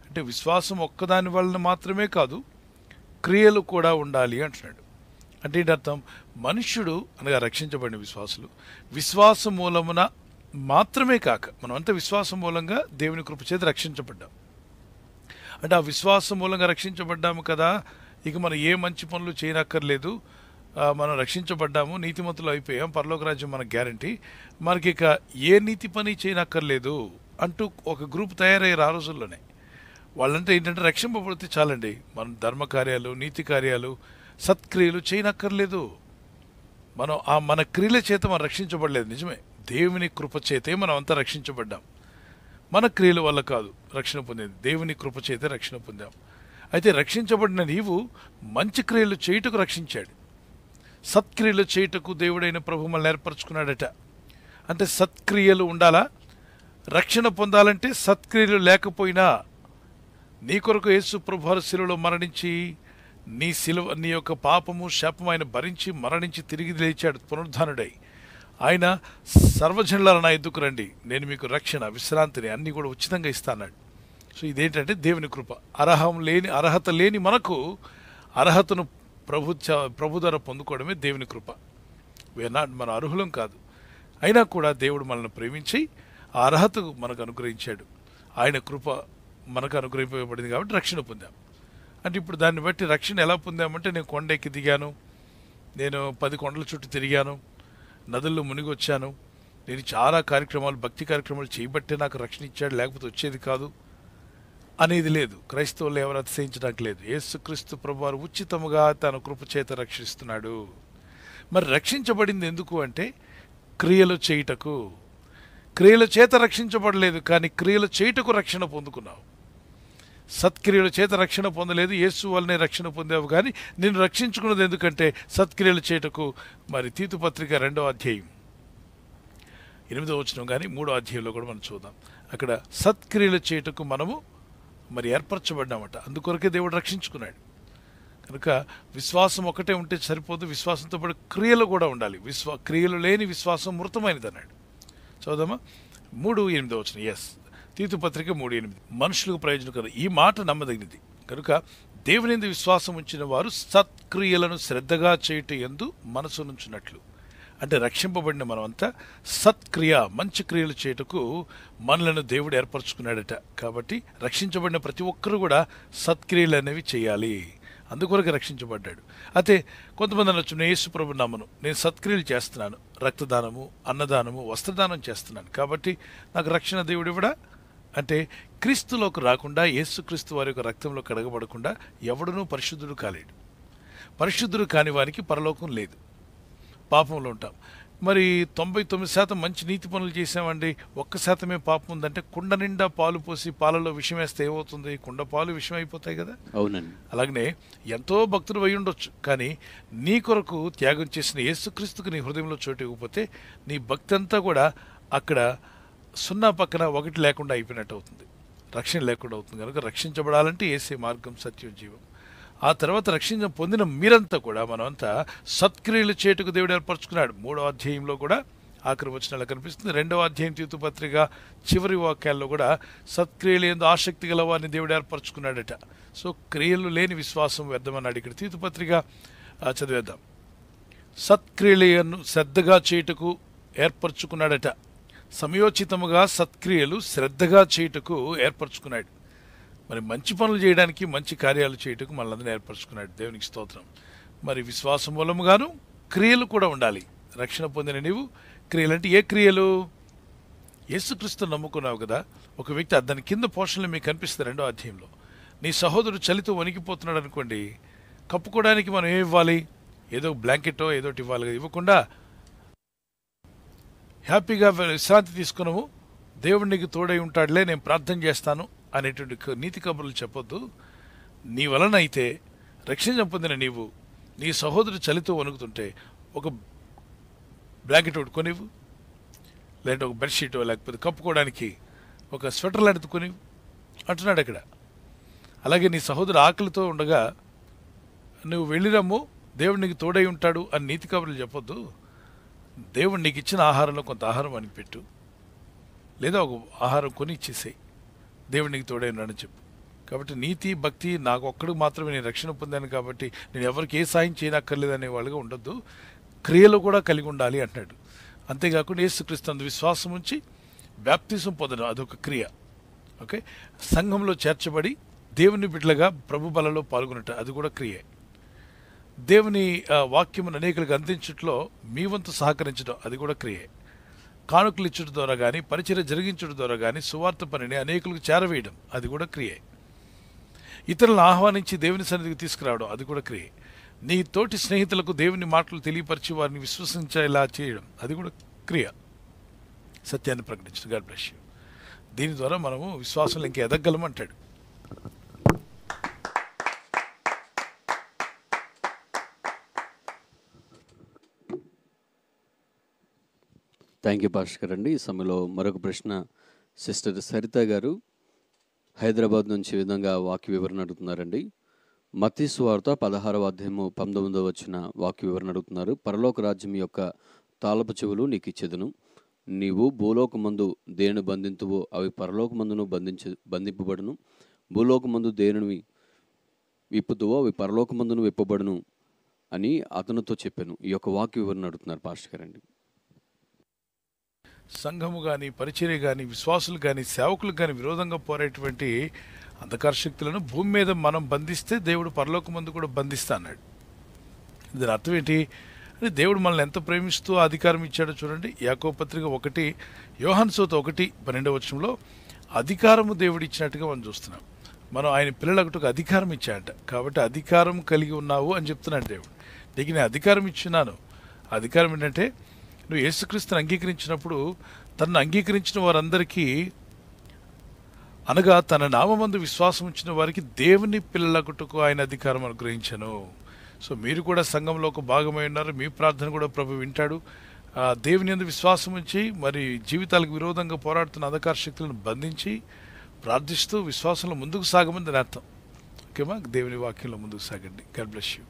అంటే విశ్వాసం ఒక్కదాని వలన మాత్రమే కాదు, క్రియలు కూడా ఉండాలి అంటున్నాడు. అంటే ఏంటి అర్థం? మనుష్యుడు అనగా రక్షించబడిన విశ్వాసులు విశ్వాస మూలమున మాత్రమే కాక, మనమంతా విశ్వాసం మూలంగా దేవుని కృప చేత రక్షించబడ్డాం. అంటే ఆ విశ్వాసం మూలంగా రక్షించబడ్డాము కదా, ఇక మనం ఏ మంచి పనులు చేయనక్కర్లేదు, మనం రక్షించబడ్డాము, నీతిమంతులు అయిపోయాం, పరలోక రాజ్యం మనకు గ్యారంటీ, మనకి ఇక ఏ నీతి పని చేయనక్కర్లేదు అంటూ ఒక గ్రూప్ తయారయ్యారు ఆ రోజుల్లోనే. వాళ్ళంటే ఏంటంటే రక్షింపబడితే చాలండి, మనం ధర్మ కార్యాలు, నీతి కార్యాలు, సత్క్రియలు చేయనక్కర్లేదు, మనం మన క్రియల చేత మనం రక్షించబడలేదు. నిజమే, దేవుని కృప చేతే మనం అంతా రక్షించబడ్డాం, మన క్రియల వల్ల కాదు రక్షణ పొందేది, దేవుని కృప చేతే రక్షణ పొందాం. అయితే రక్షించబడిన నీవు మంచి క్రియలు చేయుటకు రక్షించాడు, సత్క్రియలు చేయుటకు దేవుడైన ప్రభు మనల్ని ఏర్పరచుకున్నాడట. అంటే సత్క్రియలు ఉండాలా? రక్షణ పొందాలంటే సత్క్రియలు లేకపోయినా నీ కొరకు యేసు ప్రభువారు శిలువలో మరణించి నీ యొక్క పాపము శాపము ఆయన భరించి మరణించి తిరిగి లేచాడు పునరుద్ధానుడై. ఆయన సర్వజనులారా నా ఎద్దుకు రండి, నేను మీకు రక్షణ, విశ్రాంతిని అన్నీ కూడా ఉచితంగా ఇస్తాన్నాడు. సో ఇదేంటంటే దేవుని కృప. అర్హత లేని మనకు అర్హతను ప్రభు ద్వారా పొందుకోవడమే దేవుని కృప. మన అర్హులం కాదు, అయినా కూడా దేవుడు మనల్ని ప్రేమించి ఆ అర్హతకు మనకు అనుగ్రహించాడు. ఆయన కృప మనకు అనుగ్రహింపబడింది కాబట్టి రక్షణ పొందాం. అంటే ఇప్పుడు దాన్ని బట్టి రక్షణ ఎలా పొందామంటే, నేను కొండ ఎక్కి దిగాను, నేను 10 కొండల చుట్టూ తిరిగాను, నదుల్లో మునిగొచ్చాను, నేను చాలా కార్యక్రమాలు, భక్తి కార్యక్రమాలు చేయబట్టే నాకు రక్షణ ఇచ్చాడు, లేకపోతే వచ్చేది కాదు అనేది లేదు. క్రైస్తవులు ఎవరు అతిశయించడానికి లేదు. యేసుక్రీస్తు ప్రభువారు ఉచితముగా తన కృప చేత రక్షిస్తున్నాడు. మరి రక్షించబడింది ఎందుకు అంటే క్రియలు చేయుటకు. క్రియల చేత రక్షించబడలేదు, కానీ క్రియలు చేయుటకు రక్షణ పొందుకున్నావు. సత్క్రియల చేత రక్షణ పొందలేదు, యేసు వల్లనే రక్షణ పొందావు. కానీ నేను రక్షించుకున్నది ఎందుకంటే సత్క్రియలు చేయుటకు. మరి తీతు పత్రిక 2వ అధ్యాయం 8వ వచనం కానీ 3వ అధ్యాయంలో కూడా మనం చూద్దాం. అక్కడ సత్క్రియలు చేయుటకు మనము మరి ఏర్పరచబడ్డామట. అందుకొరకే దేవుడు రక్షించుకున్నాడు. కనుక విశ్వాసం ఒకటే ఉంటే సరిపోదు, విశ్వాసంతో పాటు క్రియలు కూడా ఉండాలి. క్రియలు లేని విశ్వాసం మృతమైనది అన్నాడు. చదువుదామా? 3:8 వచనం. ఎస్, తీతు పత్రిక 3:8. మనుషులకు ప్రయోజనం కదా. ఈ మాట నమ్మదగినది. కనుక దేవుని యందు విశ్వాసం ఉంచిన వారు సత్క్రియలను శ్రద్ధగా చేయుట యందు మనసు నుంచున్నట్లు. అంటే రక్షింపబడిన మనమంతా సత్క్రియ, మంచి క్రియలు చేయుటకు మనలను దేవుడు ఏర్పరచుకున్నాడట. కాబట్టి రక్షించబడిన ప్రతి ఒక్కరూ కూడా సత్క్రియలు అనేవి చేయాలి. అందుకొరకు రక్షించబడ్డాడు. అయితే కొంతమంది అనొచ్చు, నేను యేసు ప్రభు నమ్మను, నేను సత్క్రియలు చేస్తున్నాను, రక్తదానము, అన్నదానము, వస్త్రదానం చేస్తున్నాను, కాబట్టి నాకు రక్షణ దేవుడు ఇవ్వడా అంటే క్రీస్తులోకి రాకుండా, యేసుక్రీస్తు వారి యొక్క రక్తంలో కడగబడకుండా ఎవడునూ పరిశుద్ధుడు కాలేడు. పరిశుద్ధుడు కాని వారికి పరలోకం లేదు. పాపంలో ఉంటాం. మరి 99% మంచి నీతి పనులు చేసామండి, 1% పాపం ఉందంటే కుండ నిండా పాలు పోసి పాలలో విషం వేస్తే ఏమవుతుంది? కుండ పాలు విషం అయిపోతాయి కదా. అవునండి. అలాగనే ఎంతో భక్తులు అయి ఉండొచ్చు, కానీ నీ కొరకు త్యాగం చేసిన యేసుక్రీస్తుకు నీ హృదయంలో చోటు ఇవ్వకపోతే నీ భక్తి అంతా కూడా అక్కడ 0 పక్కన 1 లేకుండా అయిపోయినట్టు అవుతుంది, రక్షణ లేకుండా అవుతుంది. కనుక రక్షించబడాలంటే యేసే మార్గం, సత్యం, జీవం. ఆ తర్వాత రక్షణ పొందిన మీరంతా కూడా, మనమంతా సత్క్రియలు చేటుకు దేవుడు ఏర్పరచుకున్నాడు. 3వ అధ్యాయంలో కూడా ఆఖరి వచనాలు కనిపిస్తుంది. 2వ అధ్యాయం తీతు పత్రిక చివరి వాక్యాల్లో కూడా సత్క్రియలు యందు ఆసక్తి గల వారిని దేవుడు ఏర్పరచుకున్నాడట. సో క్రియలు లేని విశ్వాసం వ్యర్థమన్నాడు. ఇక్కడ తీతు పత్రిక చదివేద్దాం. సత్క్రియలను శ్రద్ధగా చేయుటకు ఏర్పరచుకున్నాడట. సమయోచితముగా సత్క్రియలు శ్రద్ధగా చేయుటకు ఏర్పరచుకున్నాడు. మరి మంచి పనులు చేయడానికి, మంచి కార్యాలు చేయటకు మనల్ని ఏర్పరచుకున్నాడు. దేవునికి స్తోత్రం. మరి విశ్వాసం మూలముగాను క్రియలు కూడా ఉండాలి. రక్షణ పొందిన నీవు క్రియలు అంటే ఏ క్రియలు? యేసుక్రీస్తు నమ్ముకున్నావు కదా. ఒక వ్యక్తి దాని కింద పోషణలు మీకు కనిపిస్తుంది 2వ అధ్యాయంలో. నీ సహోదరుడు చలితో వణికిపోతున్నాడు అనుకోండి, కప్పుకోవడానికి మనం ఏమి ఇవ్వాలి? ఏదో బ్లాంకెటో ఏదో ఇవ్వాలి కదా. ఇవ్వకుండా హ్యాపీగా విశ్రాంతి తీసుకున్నాము, దేవుడు నీకు తోడై ఉంటాడులే, నేను ప్రార్థన చేస్తాను అనేటువంటి నీతి కబుర్లు చెప్పొద్దు. నీ వలన అయితే రక్షణ పొందిన నీవు నీ సహోదరుడు చలితో వణుకుతుంటే ఒక బ్లాంకెట్ ఒకటి కొనివ్వు, లేదంటే ఒక బెడ్షీటో, లేకపోతే కప్పుకోవడానికి ఒక స్వెటర్ లాంటిది కొనివ్వు అంటున్నాడు అక్కడ. అలాగే నీ సహోదరు ఆకలితో ఉండగా నువ్వు వెళ్ళిరమ్ము, దేవుడు నీకు తోడై ఉంటాడు అని నీతి కబుర్లు చెప్పొద్దు. దేవుడు నీకు ఇచ్చిన ఆహారంలో కొంత ఆహారం అని పెట్టు, లేదా ఒక ఆహారం కొని ఇచ్చేసేయి, దేవుడు నీకు తోడై ఉన్నాడని చెప్పు. కాబట్టి నీతి, భక్తి నాకు ఒక్కడికి మాత్రమే నేను రక్షణ పొందాను కాబట్టి నేను ఎవరికి ఏ సాయం చేయనక్కర్లేదనే వాళ్ళుగా ఉండొద్దు, క్రియలు కూడా కలిగి ఉండాలి అంటున్నాడు. అంతేకాకుండా యేసుక్రీస్తు విశ్వాసం ఉంచి బాప్తిజం పొందడం అదొక క్రియ. ఓకే, సంఘంలో చేర్చబడి దేవుని బిడ్డలుగా ప్రభు బలలో పాల్గొనట అది కూడా క్రియే. దేవుని వాక్యమును అనేకులకు అందించట్లో మీ వంతు సహకరించడం అది కూడా క్రియే. కానుకలు ఇచ్చడం ద్వారా కానీ, పరిచర్య జరిగించడం ద్వారా కానీ సువార్త పనిని అనేకులకు చేరవేయడం అది కూడా క్రియే. ఇతరులను ఆహ్వానించి దేవుని సన్నిధికి తీసుకురావడం అది కూడా క్రియే. నీ తోటి స్నేహితులకు దేవుని మాటలు తెలియపరిచి వారిని విశ్వసించేలా చేయడం అది కూడా క్రియ. సత్యాన్ని ప్రకటించడం. God bless you. దీని ద్వారా మనము విశ్వాసంలో ఇంకా ఎదగలం అంటాడు. థ్యాంక్ యూ పాస్టర్ గారు అండి. ఈ సమయంలో మరొక ప్రశ్న సిస్టర్ సరిత గారు హైదరాబాద్ నుంచి ఈ విధంగా వాక్య వివరణ అడుగుతున్నారండి. మత్తయి సువార్త 16వ అధ్యాయము 19వ వచన వాక్య వివరణ అడుగుతున్నారు. పరలోక రాజ్యం యొక్క తాళపు చెవులు నీకు ఇచ్చేదను, నీవు భూలోకమందు దేనిని బంధింతువో అవి పరలోకమందును బంధింపబడును, భూలోకమందు దేనిని విప్పుతువో అవి పరలోకమందును విప్పబడును అని అతనితో చెప్పాను. ఈ యొక్క వాక్య వివరణ అడుగుతున్నారు పాస్టర్ గారండి. సంఘము కానీ, పరిచర్య కానీ, విశ్వాసులు కానీ, సేవకులకు కానీ విరోధంగా పోరేటువంటి అంధకార శక్తులను భూమి మీద మనం బంధిస్తే దేవుడు పరలోకమందు కూడా బంధిస్తా అన్నాడు. దీని అర్థం ఏంటి అని దేవుడు మనల్ని ఎంత ప్రేమిస్తూ ఆ అధికారం ఇచ్చాడో చూడండి. యాకోబు పత్రిక 1 యోహాను సువార్త 1:12 అధికారము దేవుడు ఇచ్చినట్టుగా మనం చూస్తున్నాం. మనం ఆయన పిల్లలకు అధికారం ఇచ్చాడట. కాబట్టి అధికారం కలిగి ఉన్నావు అని చెప్తున్నాడు దేవుడు. నీకు నేను అధికారం ఇచ్చినాను. అధికారం ఏంటంటే నువ్వు యేసుక్రీస్తుని అంగీకరించినప్పుడు తనను అంగీకరించిన వారందరికీ, అనగా తన నామమందు విశ్వాసం ఇచ్చిన వారికి దేవుని పిల్లలకుటకు ఆయన అధికారం అనుగ్రహించను. సో మీరు కూడా సంఘంలో ఒక భాగమై ఉన్నారు. మీ ప్రార్థన కూడా ప్రభు వింటాడు. దేవుని యందు విశ్వాసం ఉంచి మరి జీవితాలకు విరోధంగా పోరాడుతున్న అంధకార శక్తులను బంధించి ప్రార్థిస్తూ విశ్వాసంలో ముందుకు సాగమని దాని అర్థం. ఓకేమా? దేవుని వాక్యంలో ముందుకు సాగండి. God bless you.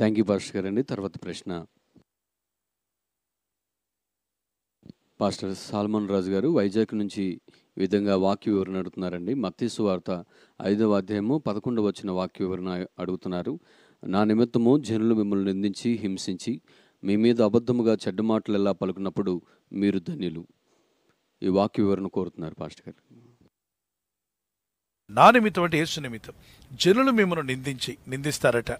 Thank you pastor గారండి. తర్వాత ప్రశ్న పాస్టర్ సాల్మన్ రాజు గారు వైజాగ్ నుంచి ఈ విధంగా వాక్య వివరణ అడుగుతున్నారండి. మత్తయి సువార్త 5వ అధ్యాయము 11 వాక్య వివరణ అడుగుతున్నారు. నా నిమిత్తము జనులు మిమ్మల్ని నిందించి హింసించి మీ మీద అబద్ధముగా చెడ్డ మాటలు ఎలా పలుకున్నప్పుడు మీరు ధన్యులు. ఈ వాక్య వివరణ కోరుతున్నారు పాస్టర్ గారు. నా నిమిత్తం అంటే యేసు నిమిత్తం జనులు మిమ్మల్ని నిందిస్తారట,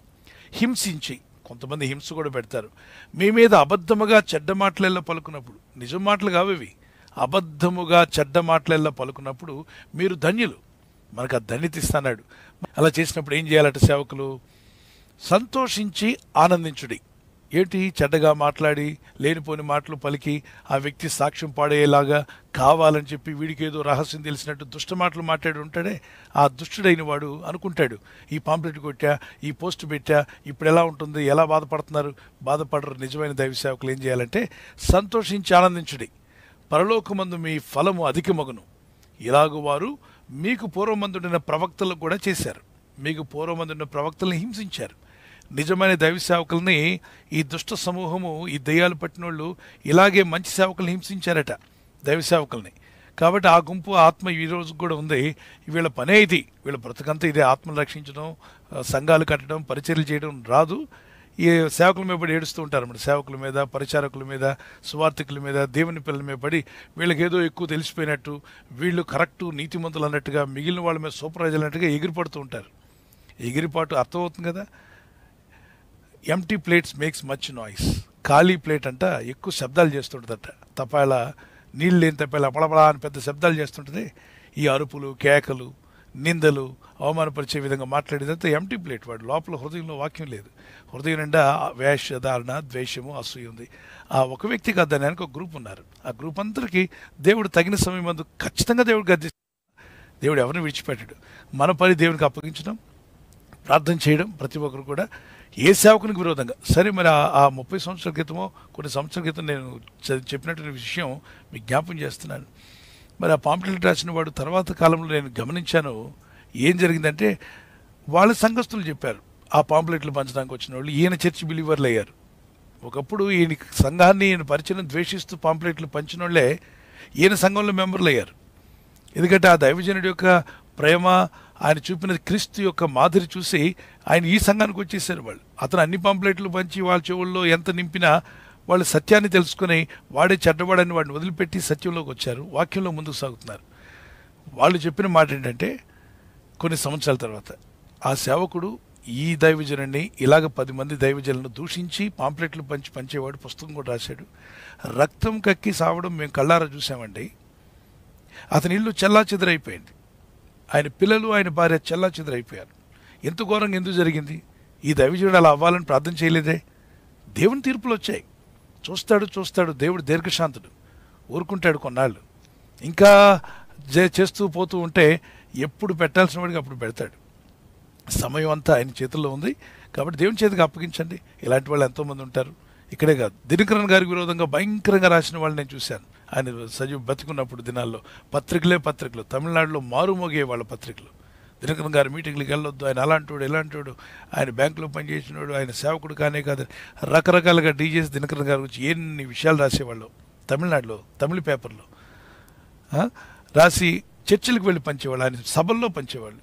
హింసించి, కొంతమంది హింస కూడా పెడతారు. మీ మీద అబద్ధముగా చెడ్డ మాటలెల్లా పలుకున్నప్పుడు, నిజం మాటలు కావేవి, అబద్ధముగా చెడ్డ మాటలెల్లా పలుకున్నప్పుడు మీరు ధన్యులు. మనకు ఆ ధన్యత ఇస్తాడు. అలా చేసినప్పుడు ఏం చేయాలట సేవకులు? సంతోషించి ఆనందించుడి. ఏంటి? చెడ్డగా మాట్లాడి లేనిపోని మాటలు పలికి ఆ వ్యక్తి సాక్ష్యం పాడేలాగా కావాలని చెప్పి వీడికి ఏదో రహస్యం తెలిసినట్టు దుష్ట మాటలు మాట్లాడి ఉంటాడే, ఆ దుష్టుడైన వాడు అనుకుంటాడు, ఈ పాంప్లెట్ కొట్టా, ఈ పోస్ట్ పెట్టా, ఇప్పుడు ఎలా ఉంటుంది, ఎలా బాధపడుతున్నారు? బాధపడరు. నిజమైన దైవ సేవకులు ఏం చేయాలంటే సంతోషించి ఆనందించుడి, పరలోకమందు మీ ఫలము అధికమగును. ఇలాగూ వారు మీకు పూర్వమందుడిన ప్రవక్తలకు కూడా చేశారు. మీకు పూర్వమందుడిన ప్రవక్తలను హింసించారు. నిజమైన దైవ సేవకుల్ని ఈ దుష్ట సమూహము, ఈ దెయ్యాలు పట్టిన వాళ్ళు ఇలాగే మంచి సేవకుల్ని హింసించారట, దైవ సేవకుల్ని. కాబట్టి ఆ గుంపు ఆత్మ ఈ రోజు కూడా ఉంది. వీళ్ళ పనే ఇది, వీళ్ళ బ్రతకంతా ఇదే. ఆత్మను రక్షించడం, సంఘాలు కట్టడం, పరిచర్యలు చేయడం రాదు. ఈ సేవకుల మీద పడి ఏడుస్తూ ఉంటారు అన్నమాట. సేవకుల మీద, పరిచారకుల మీద, సువార్థికుల మీద, దేవుని పిల్లల మీద పడి వీళ్ళకి ఏదో ఎక్కువ తెలిసిపోయినట్టు, వీళ్ళు కరెక్టు నీతిమంతులు అన్నట్టుగా, మిగిలిన వాళ్ళ మీద సూపర్వైజర్ అన్నట్టుగా ఎగిరిపడుతూ ఉంటారు. ఎగిరిపాటు అర్థమవుతుంది కదా. Empty plates makes much noise. ఖాళీ ప్లేట్ అంట ఎక్కువ శబ్దాలు చేస్తుంటుందట. తపాల, నీళ్ళు లేని తపాల పళపళ అని పెద్ద శబ్దాలు చేస్తుంటుంది. ఈ అరుపులు, కేకలు, నిందలు, అవమానపరిచే విధంగా మాట్లాడేదంతా ఎంటీ ప్లేట్. వాడు లోపల హృదయంలో వాక్యం లేదు. హృదయం నిండా వేషధారణ, ద్వేషము, అసూయ ఉంది. ఆ ఒక వ్యక్తి కాదు, దాని వెనక ఒక గ్రూప్ ఉన్నారు. ఆ గ్రూప్ అందరికీ దేవుడు తగిన సమయం మందు ఖచ్చితంగా దేవుడు గద్దిస్తాడు. దేవుడు ఎవరిని విడిచిపెట్టాడు. మన పని దేవునికి అప్పగించడం, ప్రార్థన చేయడం. ప్రతి ఒక్కరు కూడా ఏ సేవకునికి విరోధంగా. సరే, మరి ఆ 30 సంవత్సరాల క్రితమో కొన్ని సంవత్సరాల క్రితం నేను చెప్పినటువంటి విషయం మీకు జ్ఞాపం చేస్తున్నాను. మరి ఆ పాంప్లెట్ రాసిన వాడు తర్వాత కాలంలో నేను గమనించాను ఏం జరిగిందంటే, వాళ్ళ సంఘస్థులు చెప్పారు, ఆ పాంప్లెట్లు పంచడానికి వచ్చిన వాళ్ళు ఈయన చర్చి బిలీవర్లు అయ్యారు. ఒకప్పుడు ఈయన సంఘాన్ని, ఈయన పరిచయం ద్వేషిస్తూ పాంప్లెట్లు పంచిన వాళ్ళే ఈయన సంఘంలో మెంబర్లు అయ్యారు. ఎందుకంటే ఆ దైవజనుడి యొక్క ప్రేమ, ఆయన చూపిన క్రీస్తు యొక్క మాదిరి చూసి ఆయన ఈ సంఘానికి వచ్చేసారు వాళ్ళు. అతను అన్ని పాంప్లెట్లు పంచి వాళ్ళ చెవుల్లో ఎంత నింపినా వాళ్ళు సత్యాన్ని తెలుసుకుని వాడే చెడ్డవాడని వాడిని వదిలిపెట్టి సత్యంలోకి వచ్చారు, వాక్యంలో ముందుకు సాగుతున్నారు. వాళ్ళు చెప్పిన మాట ఏంటంటే, కొన్ని సంవత్సరాల తర్వాత ఆ సేవకుడు ఈ దైవజనుడిని ఇలాగ 10 మంది దైవజనులను దూషించి పాంప్లెట్లు పంచేవాడు, పుస్తకం కూడా రాశాడు. రక్తం కక్కి సావడం మేము కళ్ళారా చూసామండి. అతని ఇల్లు చెల్లా చెదరైపోయింది. ఆయన పిల్లలు, ఆయన భార్య చెల్లా చెదరైపోయారు. ఎంత ఘోరంగా ఎందుకు జరిగింది? ఈ దైవజనుడు అలా అవ్వాలని ప్రార్థన చేయలేదే. దేవుని తీర్పులు వచ్చాయి. చూస్తాడు దేవుడు దీర్ఘశాంతుడు, ఊరుకుంటాడు కొన్నాళ్ళు. ఇంకా చేస్తూ పోతూ ఉంటే ఎప్పుడు పెట్టాల్సిన వాడికి అప్పుడు పెడతాడు. సమయం అంతా ఆయన చేతుల్లో ఉంది. కాబట్టి దేవుని చేతికి అప్పగించండి. ఇలాంటి వాళ్ళు ఎంతోమంది ఉంటారు. ఇక్కడే కాదు, దినకరన్ గారికి విరోధంగా భయంకరంగా రాసిన వాళ్ళు నేను చూశాను. ఆయన సజీవ బతికున్నప్పుడు దినాల్లో పత్రికలు తమిళనాడులో మారుమోగే వాళ్ళ పత్రికలు. దినకరన్ గారి మీటింగ్లకు వెళ్ళొద్దు, ఆయన అలాంటివాడు ఇలాంటివాడు, ఆయన బ్యాంకులో పనిచేసినవాడు, ఆయన సేవకుడు కానే కాదు, రకరకాలుగా డీజేస్ దినకరన్ గారి గురించి ఎన్ని విషయాలు రాసేవాళ్ళు తమిళనాడులో, తమిళ పేపర్లో రాసి చర్చిలకు వెళ్ళి పంచేవాళ్ళు, ఆయన సభల్లో పంచేవాళ్ళు.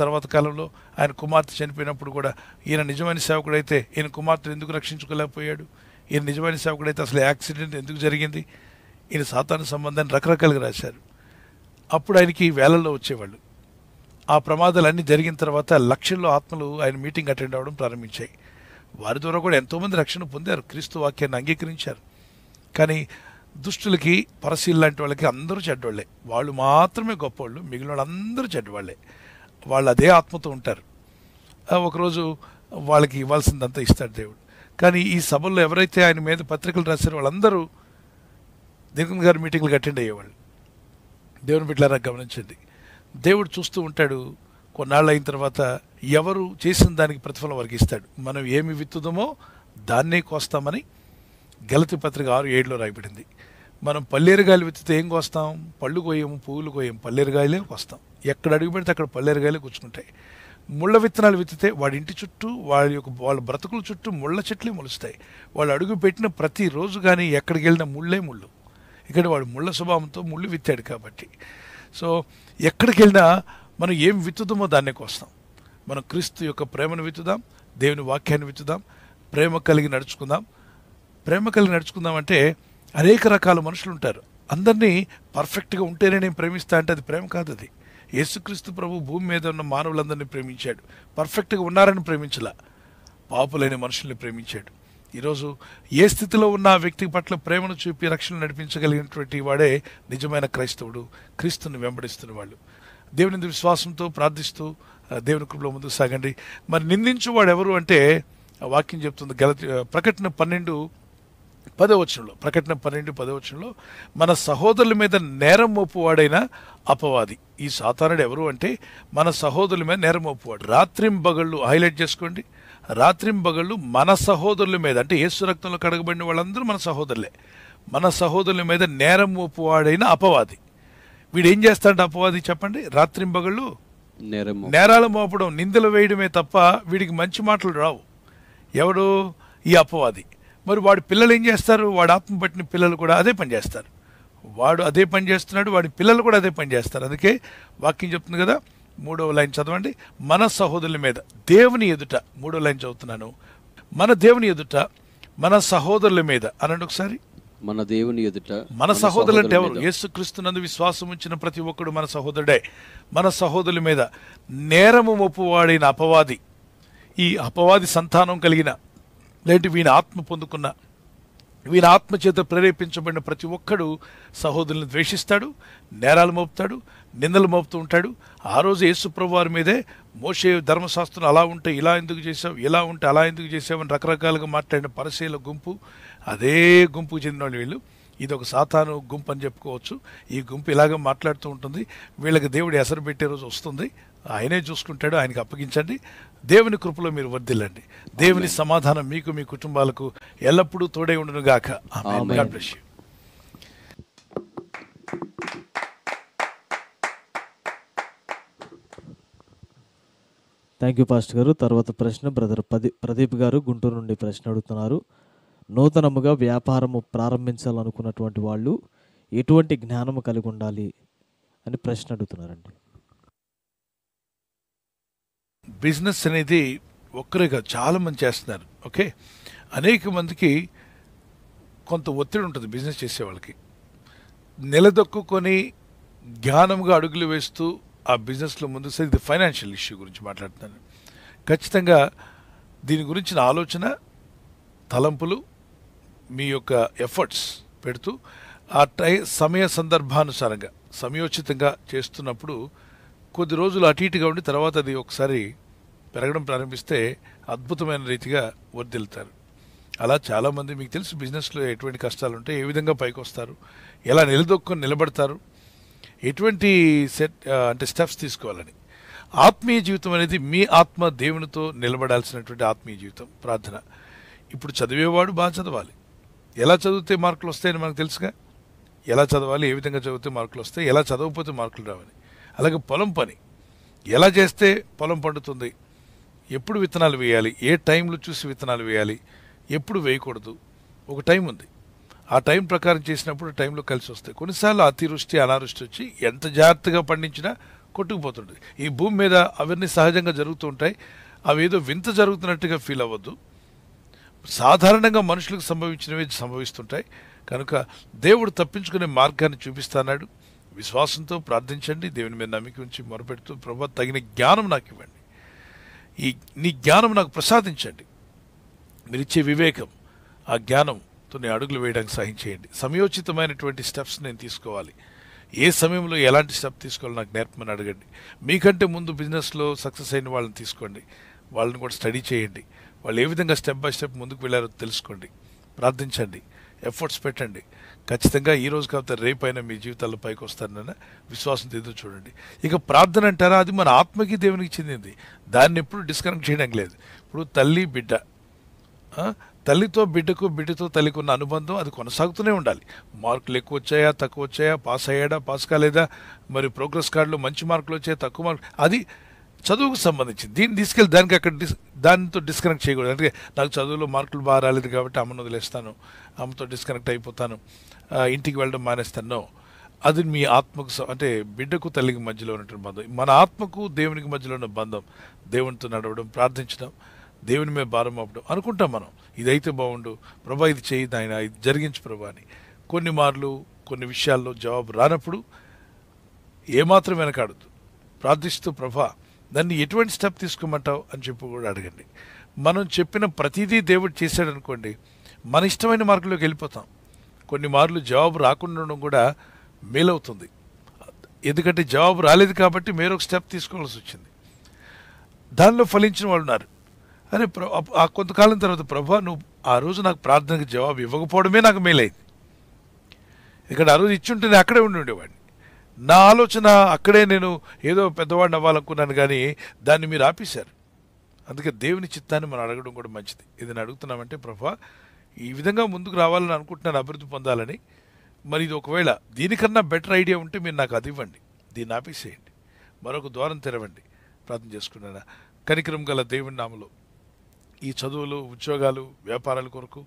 తర్వాత కాలంలో ఆయన కుమార్తె చనిపోయినప్పుడు కూడా ఈయన నిజమైన సేవకుడైతే ఈయన కుమార్తెను ఎందుకు రక్షించుకోలేకపోయాడు, ఈయన నిజమైన సేవకుడైతే అసలు యాక్సిడెంట్ ఎందుకు జరిగింది, ఈయన సాతాను సంబంధాన్ని రకరకాలుగా రాశారు. అప్పుడు ఆయనకి వేలల్లో వచ్చేవాళ్ళు. ఆ ప్రమాదాలు అన్నీ జరిగిన తర్వాత లక్షల్లో ఆత్మలు ఆయన మీటింగ్ అటెండ్ అవ్వడం ప్రారంభించాయి. వారి ద్వారా కూడా ఎంతోమంది రక్షణ పొందారు, క్రీస్తు వాక్యాన్ని అంగీకరించారు. కానీ దుష్టులకి, పరసీలు లాంటి వాళ్ళకి అందరూ చెడ్డవాళ్ళే. వాళ్ళు మాత్రమే గొప్పవాళ్ళు, మిగిలిన వాళ్ళందరూ చెడ్డవాళ్ళే. వాళ్ళు అదే ఆత్మతో ఉంటారు. ఒకరోజు వాళ్ళకి ఇవ్వాల్సిందంతా ఇస్తాడు దేవుడు. కానీ ఈ సభల్లో ఎవరైతే ఆయన మీద పత్రికలు రాశారో వాళ్ళందరూ దినకర్ గారి మీటింగ్లకు అటెండ్ అయ్యేవాళ్ళు. దేవుని బిడ్డలారా గమనించండి, దేవుడు చూస్తూ ఉంటాడు. కొన్నాళ్ళు అయిన తర్వాత ఎవరు చేసిన దానికి ప్రతిఫలం వారికి ఇస్తాడు. మనం ఏమి విత్తుదామో దాన్నే కోస్తామని గలతీ పత్రిక 6:7 రాయబడింది. మనం పల్లేరుగాయలు విత్తితే ఏం కోస్తాం? పళ్ళు కోయము, పువ్వులు కోయము, పల్లేరుగాయలే కోస్తాం. ఎక్కడ అడుగు పెడితే అక్కడ పల్లేరుగాయలే కూర్చుంటాయి. ముళ్ళ విత్తనాలు విత్తితే వాడి ఇంటి చుట్టూ, వాళ్ళ బ్రతుకుల చుట్టూ ముళ్ళ చెట్లే మొలుస్తాయి. వాళ్ళు అడుగు పెట్టిన ప్రతిరోజు కానీ ఎక్కడికి వెళ్ళిన ముళ్ళే ముళ్ళు. ఇక్కడ వాడు ముళ్ళ స్వభావంతో ముళ్ళు విత్తాడు కాబట్టి. సో ఎక్కడికి వెళ్ళినా మనం ఏం విత్తుదామో దాన్నే కోస్తాం. మనం క్రీస్తు యొక్క ప్రేమను విత్తుదాం, దేవుని వాక్యాన్ని విత్తుదాం, ప్రేమ కలిగి నడుచుకుందాం. ప్రేమ కలిగి నడుచుకుందాం అంటే అనేక రకాల మనుషులు ఉంటారు. అందరినీ పర్ఫెక్ట్గా ఉంటేనే నేను ప్రేమిస్తా అంటే అది ప్రేమ కాదు. అది యేసుక్రీస్తు ప్రభు భూమి మీద ఉన్న మానవులందరినీ ప్రేమించాడు. పర్ఫెక్ట్గా ఉన్నారని ప్రేమించలా, పాపులైన మనుషుల్ని ప్రేమించాడు. ఈరోజు ఏ స్థితిలో ఉన్న ఆ వ్యక్తి పట్ల ప్రేమను చూపి రక్షణ నడిపించగలిగినటువంటి వాడే నిజమైన క్రైస్తవుడు, క్రీస్తుని వెంబడిస్తున్న వాళ్ళు. దేవుని విశ్వాసంతో ప్రార్థిస్తూ దేవుని కృపలో ముందుకు సాగండి. మరి నిందించువాడు ఎవరు అంటే వాక్యం చెప్తుంది. ప్రకటన 12:10 ప్రకటన 12:10 మన సహోదరుల మీద నేరం మోపువాడైన అపవాది. ఈ సాతానుడు ఎవరు అంటే మన సహోదరుల మీద నేరం మోపువాడు. రాత్రింబగళ్ళు హైలైట్ చేసుకోండి. రాత్రింబగళ్ళు మన సహోదరుల మీద, అంటే యేసు రక్తంలో కడగబడిన వాళ్ళందరూ మన సహోదరులే, మన సహోదరుల మీద నేరం మోపువాడైన అపవాది. వీడు ఏం చేస్తాడు అపవాది చెప్పండి? రాత్రింబగళ్ళు నేరాలు మోపడం, నిందలు వేయడమే తప్ప వీడికి మంచి మాటలు రావు. ఎవడు? ఈ అపవాది. మరి వాడి పిల్లలు ఏం చేస్తారు? వాడు ఆత్మ పట్టిన పిల్లలు కూడా అదే పని చేస్తారు. వాడు అదే పని చేస్తున్నాడు, వాడి పిల్లలు కూడా అదే పని చేస్తారు. అందుకే వాక్యం చెప్తుంది కదా, 3వ లైన్ చదవండి. మన సహోదరుల మీద, దేవుని ఎదుట, 3వ లైన్ చదువుతున్నాను, మన దేవుని ఎదుట మన సహోదరుల మీద అనండి ఒకసారి. మన దేవుని ఎదుట. మన సహోదరులు అంటే ఎవరు? యేసుక్రీస్తునందు విశ్వాసం ఉంచిన ప్రతి ఒక్కడు మన సహోదరుడే. మన సహోదరుల మీద నేరము మోపువాడైన అపవాది, ఈ అపవాది సంతానం కలిగిన, లేదంటే వీని ఆత్మ పొందుకున్న, వీని ఆత్మ చేత ప్రేరేపించబడిన ప్రతి ఒక్కడు సహోదరులను ద్వేషిస్తాడు, నేరాలు మోపుతాడు, నిందలు మోపుతూ ఉంటాడు. ఆ రోజు యేసుప్రభు వారి మీదే మోషే ధర్మశాస్త్రం అలా ఉంటే ఇలా ఎందుకు చేసావు, ఇలా ఉంటే అలా ఎందుకు చేసావు అని రకరకాలుగా మాట్లాడిన పరిసయ్యుల గుంపు, అదే గుంపుకు చెందిన వాళ్ళు వీళ్ళు. ఇది ఒక సాతాను గుంపు అని చెప్పుకోవచ్చు. ఈ గుంపు ఇలాగ మాట్లాడుతూ ఉంటుంది. వీళ్ళకి దేవుడు ఎసరు పెట్టే రోజు వస్తుంది, ఆయనే చూసుకుంటాడు. ఆయనకి అప్పగించండి. దేవుని కృపలో మీరు వర్ధిల్లండి. దేవుని సమాధానం మీకు, మీ కుటుంబాలకు ఎల్లప్పుడూ తోడై ఉండును గాక. ఆమేన్. God bless you. Thank you pastor గారు. తర్వాత ప్రశ్న బ్రదర్ ప్రదీప్ గారు గుంటూరు నుండి ప్రశ్న అడుగుతున్నారు. నూతనముగా వ్యాపారము ప్రారంభించాలనుకున్నటువంటి వాళ్ళు ఎటువంటి జ్ఞానము కలిగి ఉండాలి అని ప్రశ్న అడుగుతున్నారండి. బిజినెస్ అనేది ఒక్కరే కాదు, చాలా మంది చేస్తున్నారు. ఓకే, అనేక మందికి కొంత ఒత్తిడి ఉంటుంది బిజినెస్ చేసే వాళ్ళకి. నిలదొక్కుని జ్ఞానంగా అడుగులు వేస్తూ ఆ బిజినెస్లో ముందుకు సాగి, ఇది ఫైనాన్షియల్ ఇష్యూ గురించి మాట్లాడుతున్నాను. ఖచ్చితంగా దీని గురించిన ఆలోచన, తలంపులు, మీ యొక్క ఎఫర్ట్స్ పెడుతూ ఆ సమయ సందర్భానుసారంగా సమయోచితంగా చేస్తున్నప్పుడు కొద్ది రోజులు అటు ఇటుగా ఉండి తర్వాత అది ఒకసారి పెరగడం ప్రారంభిస్తే అద్భుతమైన రీతిగా వర్ధిల్లుతారు. అలా చాలామంది, మీకు తెలుసు బిజినెస్లో ఎటువంటి కష్టాలు ఉంటాయి, ఏ విధంగా పైకి వస్తారు, ఎలా నిలదొక్కుని నిలబడతారు, ఎటువంటి స్టెప్స్ తీసుకోవాలని. ఆత్మీయ జీవితం అనేది మీ ఆత్మ దేవునితో నిలబడాల్సినటువంటి ఆత్మీయ జీవితం, ప్రార్థన. ఇప్పుడు చదివేవాడు బాగా చదవాలి. ఎలా చదివితే మార్కులు వస్తాయని మనకు తెలుసుగా. ఎలా చదవాలి, ఏ విధంగా చదివితే మార్కులు వస్తాయి, ఎలా చదవకపోతే మార్కులు రావాలి. అలాగే పొలం పని ఎలా చేస్తే పొలం పండుతుంది, ఎప్పుడు విత్తనాలు వేయాలి, ఏ టైంలో చూసి విత్తనాలు వేయాలి, ఎప్పుడు వేయకూడదు, ఒక టైం ఉంది. ఆ టైం ప్రకారం చేసినప్పుడు టైంలో కలిసి వస్తాయి. కొన్నిసార్లు అతివృష్టి అనావృష్టి వచ్చి ఎంత జాగ్రత్తగా పండించినా కొట్టుకుపోతుంటుంది. ఈ భూమి మీద అవన్నీ సహజంగా జరుగుతూ ఉంటాయి. అవి ఏదో వింత జరుగుతున్నట్టుగా ఫీల్ అవ్వద్దు. సాధారణంగా మనుషులకు సంభవించినవి సంభవిస్తుంటాయి. కనుక దేవుడు తప్పించుకునే మార్గాన్ని చూపిస్తాడు. విశ్వాసంతో ప్రార్థించండి, దేవుని మీద నమ్మిక ఉంచి మొరపెడుతూ, ప్రభువా తగిన జ్ఞానం నాకు ఇవ్వండి, నీ జ్ఞానం నాకు ప్రసాదించండి, మీరు ఇచ్చే వివేకం, ఆ జ్ఞానంతో నేను అడుగులు వేయడానికి సహాయం చేయండి. సమయోచితమైనటువంటి స్టెప్స్ నేను తీసుకోవాలి, ఏ సమయంలో ఎలాంటి స్టెప్ తీసుకోవాలో నాకు నేర్పమని అడగండి. మీకంటే ముందు బిజినెస్లో సక్సెస్ అయిన వాళ్ళని తీసుకోండి, వాళ్ళని కూడా స్టడీ చేయండి, వాళ్ళు ఏ విధంగా స్టెప్ బై స్టెప్ ముందుకు వెళ్ళారో తెలుసుకోండి, ప్రార్థించండి, ఎఫర్ట్స్ పెట్టండి. ఖచ్చితంగా ఈ రోజు కాకపోతే రేపైనా మీ జీవితాల్లో పైకి వస్తారన్న విశ్వాసం ఎదురు చూడండి. ఇక ప్రార్థన అంటారా, అది మన ఆత్మకి దేవునికి చెందింది, దాన్ని ఎప్పుడు డిస్కనెక్ట్ చేయడం లేదు. ఇప్పుడు తల్లి బిడ్డ, తల్లితో బిడ్డకు, బిడ్డతో తల్లికి ఉన్న అనుబంధం అది కొనసాగుతూనే ఉండాలి. మార్కులు ఎక్కువ వచ్చాయా, తక్కువ వచ్చాయా, పాస్ అయ్యాడా, పాస్ కాలేదా, మరి ప్రోగ్రెస్ కార్డులో మంచి మార్కులు వచ్చాయా, తక్కువ మార్కులు, అది చదువుకు సంబంధించింది. దీన్ని తీసుకెళ్ళి దానికి అక్కడ దానితో డిస్కనెక్ట్ చేయకూడదు. అంటే నాకు చదువులో మార్కులు బాగా రాలేదు కాబట్టి అమ్మను వదిలేస్తాను, అమ్మతో డిస్కనెక్ట్ అయిపోతాను, ఇంటికి వెళ్ళడం మానేస్తాను. అది మీ ఆత్మకు అంటే బిడ్డకు తల్లికి మధ్యలో ఉన్నటువంటి బంధం. మన ఆత్మకు దేవునికి మధ్యలో ఉన్న బంధం, దేవునితో నడవడం, ప్రార్థించడం, దేవుని మీద భారం అవ్వడం. అనుకుంటాం మనం, ఇదైతే బాగుండు ప్రభా, ఇది చేయి నాయన, ఇది జరిగించు ప్రభా అని. కొన్ని మార్లు కొన్ని విషయాల్లో జవాబు రానప్పుడు ఏమాత్రం వెనకాడద్దు, ప్రార్థిస్తూ ప్రభా దాన్ని ఎటువంటి స్టెప్ తీసుకోమంటావు అని చెప్పి కూడా అడగండి. మనం చెప్పిన ప్రతిదీ దేవుడు చేశాడు అనుకోండి, మన ఇష్టమైన మార్గంలోకి వెళ్ళిపోతాం. కొన్ని మార్లు జవాబు రాకుండా ఉండడం కూడా మేలవుతుంది, ఎందుకంటే జవాబు రాలేదు కాబట్టి మరొక స్టెప్ తీసుకోవాల్సి వచ్చింది. దానిలో ఫలించిన వాళ్ళు ఉన్నారు. అరే ఆ కొంతకాలం తర్వాత ప్రభా నువ్వు ఆ రోజు నాకు ప్రార్థనకు జవాబు ఇవ్వకపోవడమే నాకు మేలైంది, ఇక్కడ ఆ రోజు ఇచ్చుంటే అక్కడే ఉండేవాడిని, నా ఆలోచన అక్కడే నేను ఏదో పెద్దవాడిని అవ్వాలనుకున్నాను, కానీ దాన్ని మీరు ఆపేశారు. అందుకే దేవుని చిత్తాన్ని మనం అడగడం కూడా మంచిది. ఇది నేను అడుగుతున్నామంటే ప్రభా ఈ విధంగా ముందుకు రావాలని అనుకుంటున్నాను, అభివృద్ధి పొందాలని, మరి ఇది ఒకవేళ దీనికన్నా బెటర్ ఐడియా ఉంటే మీరు నాకు అది ఇవ్వండి, దీన్ని ఆపేసేయండి, మరొక ద్వారం తెరవండి. ప్రార్థన చేసుకున్నాను. కనికరం గల దేవుని నామములో ఈ చదువులు, ఉద్యోగాలు, వ్యాపారాల కొరకు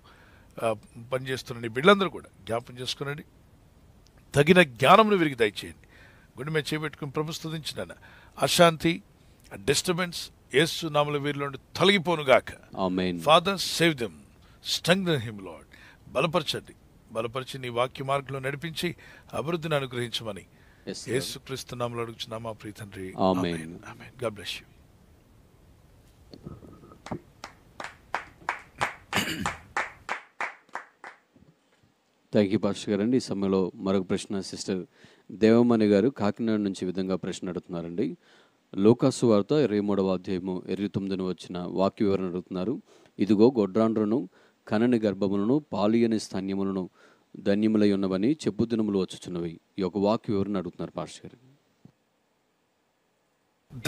పనిచేస్తున్న బిడ్డలందరూ కూడా జ్ఞాపం చేసుకునండి, తగిన జ్ఞానమును వీరికి దయచేయండి. గుండె మీద చేపెట్టుకుని ప్రభు స్తుతించిన అశాంతి, డిస్టర్బెన్స్ యేసు నామములో వీరిలో తొలగిపోనుగాక. ఆమేన్. Father save them, strengthen him Lord. బలపరచి నీ వాక్య మార్గంలో నడిపించి అభివృద్ధిని అనుగ్రహించమని యేసుక్రీస్తు నామములో అడుగుచున్నాము మా ప్రియ తండ్రి. ఆమేన్. ఆమేన్. God bless you. Thank you pastor గారండి. ఈ సమయంలో మరొక ప్రశ్న సిస్టర్ దేవమణి గారు కాకినాడ నుంచి విధంగా ప్రశ్న అడుగుతున్నారండి. లోకాసు వార్త 23వ అధ్యాయము 29న వచ్చిన వాక్య వివరణ అడుగుతున్నారు. ఇదిగో గొడ్రాండ్రను కనని గర్భములను పాలియని స్తన్యములను ధన్యములై ఉన్నవని చెప్పు దినములు వచ్చుచున్నవి. ఈ యొక్క వాక్య వివరణ అడుగుతున్నారు పాస్టర్ గారు.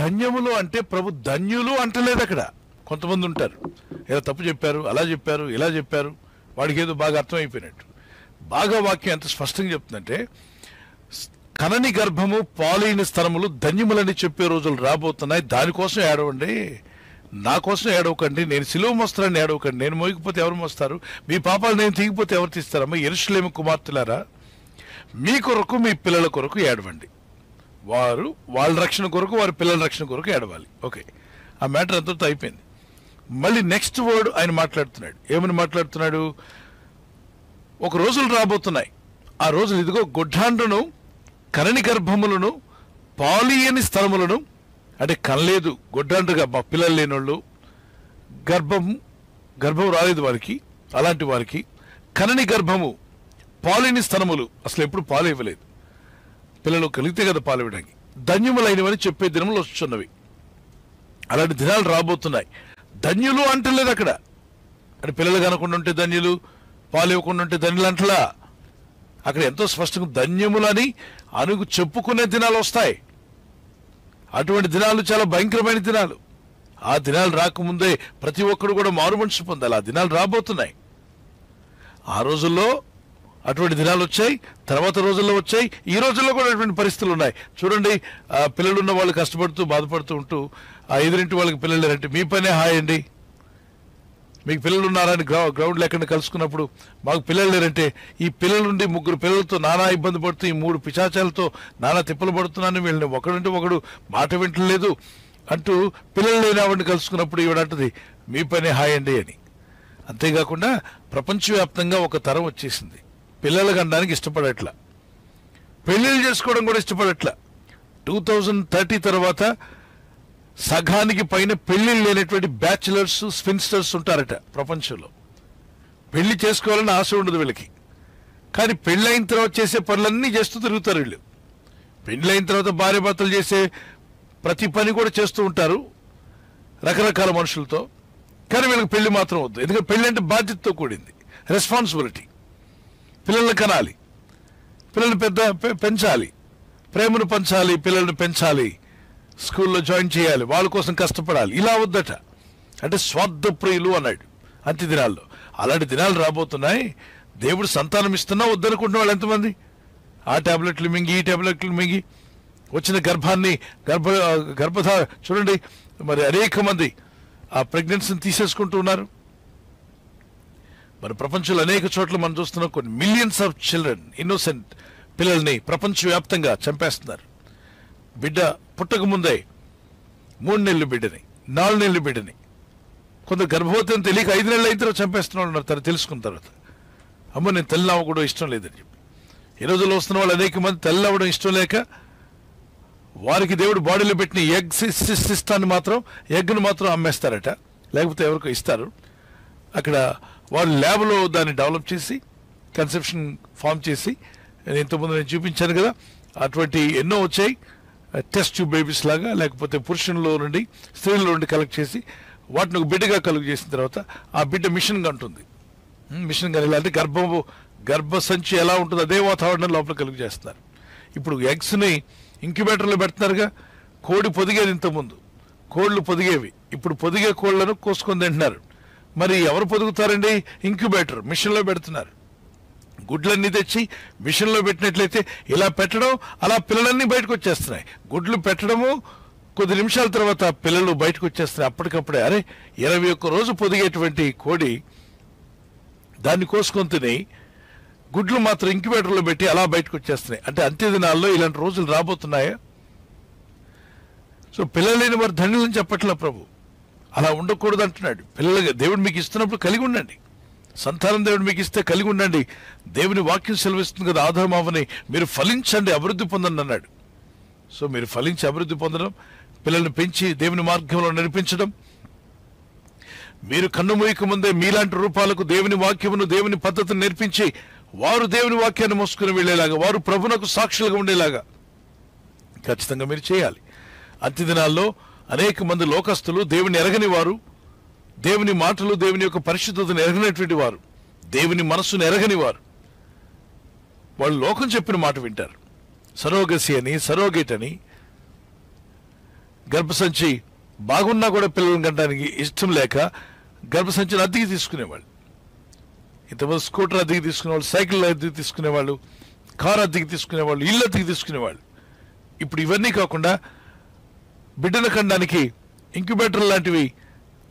ధన్యములు అంటే ప్రభు ధన్యులు అంటలేదు. అక్కడ కొంతమంది ఉంటారు, ఇలా తప్పు చెప్పారు, అలా చెప్పారు, ఇలా చెప్పారు, వాడికి ఏదో బాగా అర్థమైపోయినట్టు. బాగా వాక్యం ఎంత స్పష్టంగా చెప్తుందంటే, కనని గర్భము పాలైన స్థలములు ధన్యములని చెప్పే రోజులు రాబోతున్నాయి, దానికోసం ఏడవండి, నా కోసం ఏడవకండి, నేను సిలువ మోస్తానని ఏడవకండి, నేను మోయకపోతే ఎవరు మోస్తారు, మీ పాపాలు నేను తీగిపోతే ఎవరు తీస్తారమ్మా, యెరూషలేము కుమార్తెలారా మీ కొరకు మీ పిల్లల కొరకు ఏడవండి, వారు వాళ్ళ రక్షణ కొరకు వారి పిల్లల రక్షణ కొరకు ఏడవాలి. ఓకే, ఆ మ్యాటర్ అంతటితో అయిపోయింది. మళ్ళీ నెక్స్ట్ వర్డ్ ఆయన మాట్లాడుతున్నాడు. ఏమని మాట్లాడుతున్నాడు? ఒక రోజులు రాబోతున్నాయి, ఆ రోజులు ఇదిగో గొడ్డాండ్రను కనని గర్భములను పాలియని స్థలములను, అంటే కనలేదు గొడ్డాండ్రుగా మా పిల్లలు లేనోళ్ళు, గర్భం రాలేదు వారికి, అలాంటి వారికి కనని గర్భము పాలిని స్థలములు, అసలు ఎప్పుడు పాలు ఇవ్వలేదు, పిల్లలు కలిగితే కదా పాలు ఇవ్వడానికి, ధన్యములైనవని చెప్పే దినములు వస్తున్నవి. అలాంటి దినాలు రాబోతున్నాయి. ధన్యులు అంటలేదు అక్కడ, అంటే పిల్లలు కనకుండా ఉంటే ధన్యులు, పాలు ఇవ్వకుండా ఉంటే ధన్యులు అంటలా. అక్కడ ఎంతో స్పష్టంగా ధన్యములని అనుకు చెప్పుకునే దినాలు వస్తాయి. అటువంటి దినాలు చాలా భయంకరమైన దినాలు. ఆ దినాలు రాకముందే ప్రతి ఒక్కరు కూడా మారు మనసు పొందాలి. ఆ దినాలు రాబోతున్నాయి. ఆ రోజుల్లో అటువంటి దినాలు వచ్చాయి, తర్వాత రోజుల్లో వచ్చాయి, ఈ రోజుల్లో కూడా అటువంటి పరిస్థితులు ఉన్నాయి. చూడండి, పిల్లలు ఉన్న వాళ్ళు కష్టపడుతూ బాధపడుతూ ఉంటూ ఆ ఎదురింటి వాళ్ళకి పిల్లలు లేరంటే మీ పనే హాయ్ అండి, మీకు పిల్లలు ఉన్నారని గ్రౌండ్లో ఎక్కడ కలుసుకున్నప్పుడు మాకు పిల్లలు లేరంటే, ఈ పిల్లల నుండి 3 పిల్లలతో నానా ఇబ్బంది పడుతూ ఈ 3 పిశాచాలతో నానా తిప్పలు పడుతున్నాను, వీళ్ళని ఒకడంటే ఒకడు మాట వింటలేదు అంటూ పిల్లలు లేని ఆవిడని కలుసుకున్నప్పుడు ఈవిడంటది మీ పనే హాయ్ అండి అని. అంతేకాకుండా ప్రపంచవ్యాప్తంగా ఒక తరం వచ్చేసింది, పిల్లలు కనడానికి ఇష్టపడట్లా, పెళ్ళిళ్ళు చేసుకోవడం కూడా ఇష్టపడట్లా. 2030 తర్వాత సగానికి పైన పెళ్ళిళ్ళు లేనటువంటి బ్యాచులర్స్, స్పిన్స్టర్స్ ఉంటారట ప్రపంచంలో. పెళ్లి చేసుకోవాలని ఆశ ఉండదు వీళ్ళకి, కానీ పెళ్ళైన తర్వాత చేసే పనులన్నీ చేస్తూ తిరుగుతారు వీళ్ళు. పెళ్ళైన తర్వాత భార్య భర్తలు చేసే ప్రతి పని కూడా చేస్తూ ఉంటారు రకరకాల మనుషులతో, కానీ వీళ్ళకి పెళ్లి మాత్రం వద్దు. ఎందుకంటే పెళ్ళి అంటే బాధ్యతతో కూడింది, రెస్పాన్సిబిలిటీ. పిల్లల్ని కనాలి, పిల్లల్ని పెంచాలి, ప్రేమను పంచాలి, పిల్లల్ని పెంచాలి, స్కూల్లో జాయిన్ చేయాలి, వాళ్ళ కోసం కష్టపడాలి. ఇలా వద్దట. అంటే స్వార్థప్రియులు అన్నాడు అంత్య దినాల్లో. అలాంటి దినాలు రాబోతున్నాయి. దేవుడు సంతానం ఇస్తున్నా వద్దనుకుంటున్న వాళ్ళు ఎంతమంది? ఆ ట్యాబ్లెట్లు మింగి, ఈ ట్యాబ్లెట్లు మింగి వచ్చిన గర్భధార చూడండి. మరి అనేక మంది ఆ ప్రెగ్నెన్సీని తీసేసుకుంటూ ఉన్నారు. మరి ప్రపంచంలో అనేక చోట్ల మనం చూస్తున్నాం కొన్ని మిలియన్స్ ఆఫ్ చిల్డ్రన్, ఇన్నోసెంట్ పిల్లల్ని ప్రపంచవ్యాప్తంగా చంపేస్తున్నారు. బిడ్డ పుట్టక ముందే 3 నెలలు బిడ్డని, 4 నెలలు బిడ్డని, కొందరు గర్భవతి అని తెలియక 5 నెలలు అయిన తర్వాత చంపేస్తున్నాడు ఉన్నారు. తెలుసుకున్న తర్వాత అమ్మ నేను తెల్ల అవ్వకూడదు, ఇష్టం లేదని చెప్పి. ఈ రోజుల్లో వస్తున్న వాళ్ళు అనేక మంది తెల్ల అవ్వడం ఇష్టం లేక వారికి దేవుడు బాడీలో పెట్టిన ఎగ్ని మాత్రం అమ్మేస్తారట, లేకపోతే ఎవరికో ఇస్తారు. అక్కడ వాళ్ళు ల్యాబ్లో దాన్ని డెవలప్ చేసి కన్సెప్షన్ ఫామ్ చేసి, ఇంతకుముందు నేను చూపించాను కదా, అటువంటి ఎన్నో వచ్చాయి. టెస్ట్ ట్యూబ్ బేబీస్ లాగా, లేకపోతే పురుషుల్లో నుండి స్త్రీల నుండి కలెక్ట్ చేసి వాటిని ఒక బిడ్డగా కలుగు చేసిన తర్వాత ఆ బిడ్డ మిషన్గా ఉంటుంది. మిషన్ కానీ ఇలాంటి గర్భసంచి ఎలా ఉంటుందో అదే వాతావరణం లోపల కలుగు చేస్తున్నారు. ఇప్పుడు ఎగ్స్ని ఇంక్యుబేటర్లో పెడుతున్నారుగా. కోడి పొదిగేది ఇంతకుముందు, కోళ్ళు పొదిగేవి. ఇప్పుడు పొదిగే కోళ్లను కోసుకొని తింటున్నారు. మరి ఎవరు పొదుగుతారండి? ఇంక్యుబేటర్, మిషన్లో పెడుతున్నారు. గుడ్లన్నీ తెచ్చి మిషన్లో పెట్టినట్లయితే ఇలా పెట్టడం, అలా పిల్లలన్నీ బయటకు వచ్చేస్తున్నాయి. గుడ్లు పెట్టడము, కొద్ది నిమిషాల తర్వాత పిల్లలు బయటకు వచ్చేస్తున్నాయి అప్పటికప్పుడే. అరే 21 రోజు పొదిగేటువంటి కోడి దాన్ని కోసుకొని తిని గుడ్లు మాత్రం ఇంక్యుబేటర్లో పెట్టి అలా బయటకు వచ్చేస్తున్నాయి. అంటే అంత్య దినాల్లో ఇలాంటి రోజులు రాబోతున్నాయా? సో పిల్లలు లేని వారు ధన్యులని చెప్పట్లా ప్రభు. అలా ఉండకూడదు అంటున్నాడు. పిల్లలుగా దేవుడు మీకు ఇస్తున్నప్పుడు కలిగి ఉండండి. సంతానం దేవుడు మీకు ఇస్తే కలిగి ఉండండి. దేవుని వాక్యం సెలవిస్తుంది కదా, ఆదాము అవ్వని మీరు ఫలించండి, అభివృద్ధి పొందండి అన్నాడు. సో మీరు ఫలించి అభివృద్ధి పొందడం, పిల్లల్ని పెంచి దేవుని మార్గంలో నడిపించడం, మీరు కన్నుమూయక ముందే మీలాంటి రూపాలకు దేవుని వాక్యమును, దేవుని పద్ధతిని నేర్పించి వారు దేవుని వాక్యాన్ని మోసుకుని వెళ్ళేలాగా, వారు ప్రభునకు సాక్షులుగా ఉండేలాగా ఖచ్చితంగా మీరు చేయాలి. అంత్య దినాల్లో అనేక మంది లోకస్తులు, దేవుని ఎరగని వారు, దేవుని మాటలు, దేవుని యొక్క పరిశుద్ధతను ఎరగనటువంటి వారు, దేవుని మనస్సును ఎరగని వారు, వాళ్ళు లోకం చెప్పిన మాట వింటారు. సరోగసి అని, సరోగేట్ అని, గర్భసంచి బాగున్నా కూడా పిల్లలను కనడానికి ఇష్టం లేక గర్భసంచిని అద్దెకి తీసుకునేవాళ్ళు. ఇంతమంది స్కూటర్ అద్దెకి తీసుకునేవాళ్ళు, సైకిల్ అద్దెకి తీసుకునేవాళ్ళు, కారు అద్దెకి తీసుకునేవాళ్ళు, ఇల్లు అద్దెకి తీసుకునేవాళ్ళు. ఇప్పుడు ఇవన్నీ కాకుండా బిడ్డను కనడానికి ఇంక్యుబేటర్ లాంటివి,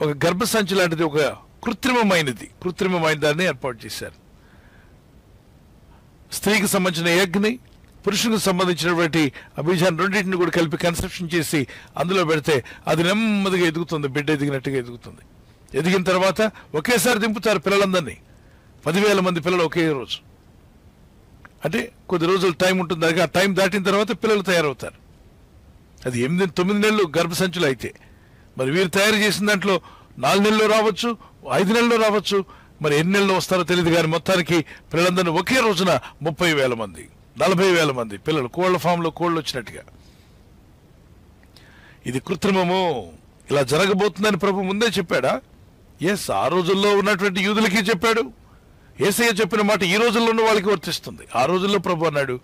ఒక గర్భసంచి లాంటిది, ఒక కృత్రిమమైన దాన్ని ఏర్పాటు చేశారు. స్త్రీకి సంబంధించిన యజ్ఞని, పురుషునికి సంబంధించినటువంటి అభిజాన్ రెండింటిని కూడా కలిపి కన్సెప్షన్ చేసి అందులో పెడితే అది నెమ్మదిగా ఎదుగుతుంది, బిడ్డ ఎదిగినట్టుగా ఎదుగుతుంది. ఎదిగిన తర్వాత ఒకేసారి దింపుతారు పిల్లలందరినీ. 10,000 మంది పిల్లలు ఒకే రోజు. అంటే కొద్ది రోజులు టైం ఉంటుంది. ఆ టైం దాటిన తర్వాత పిల్లలు తయారవుతారు. అది 8-9 నెలలు గర్భసంచులు అయితే, మరి వీరు తయారు చేసిన దాంట్లో 4 నెలల్లో రావచ్చు, 5 నెలల్లో రావచ్చు, మరి ఎన్ని నెలలు వస్తారో తెలియదు. కానీ మొత్తానికి పిల్లలందరినీ ఒకే రోజున 30,000 మంది, 40,000 మంది పిల్లలు, కోళ్ల ఫామ్లో కోళ్ళు వచ్చినట్టుగా. ఇది కృత్రిమము, ఇలా జరగబోతుందని ప్రభు ముందే చెప్పాడా? ఎస్, ఆ రోజుల్లో ఉన్నటువంటి యూదులకి చెప్పాడు. యేసయ్య చెప్పిన మాట ఈ రోజుల్లో ఉన్న వాళ్ళకి వర్తిస్తుంది. ఆ రోజుల్లో ప్రభు అన్నాడు,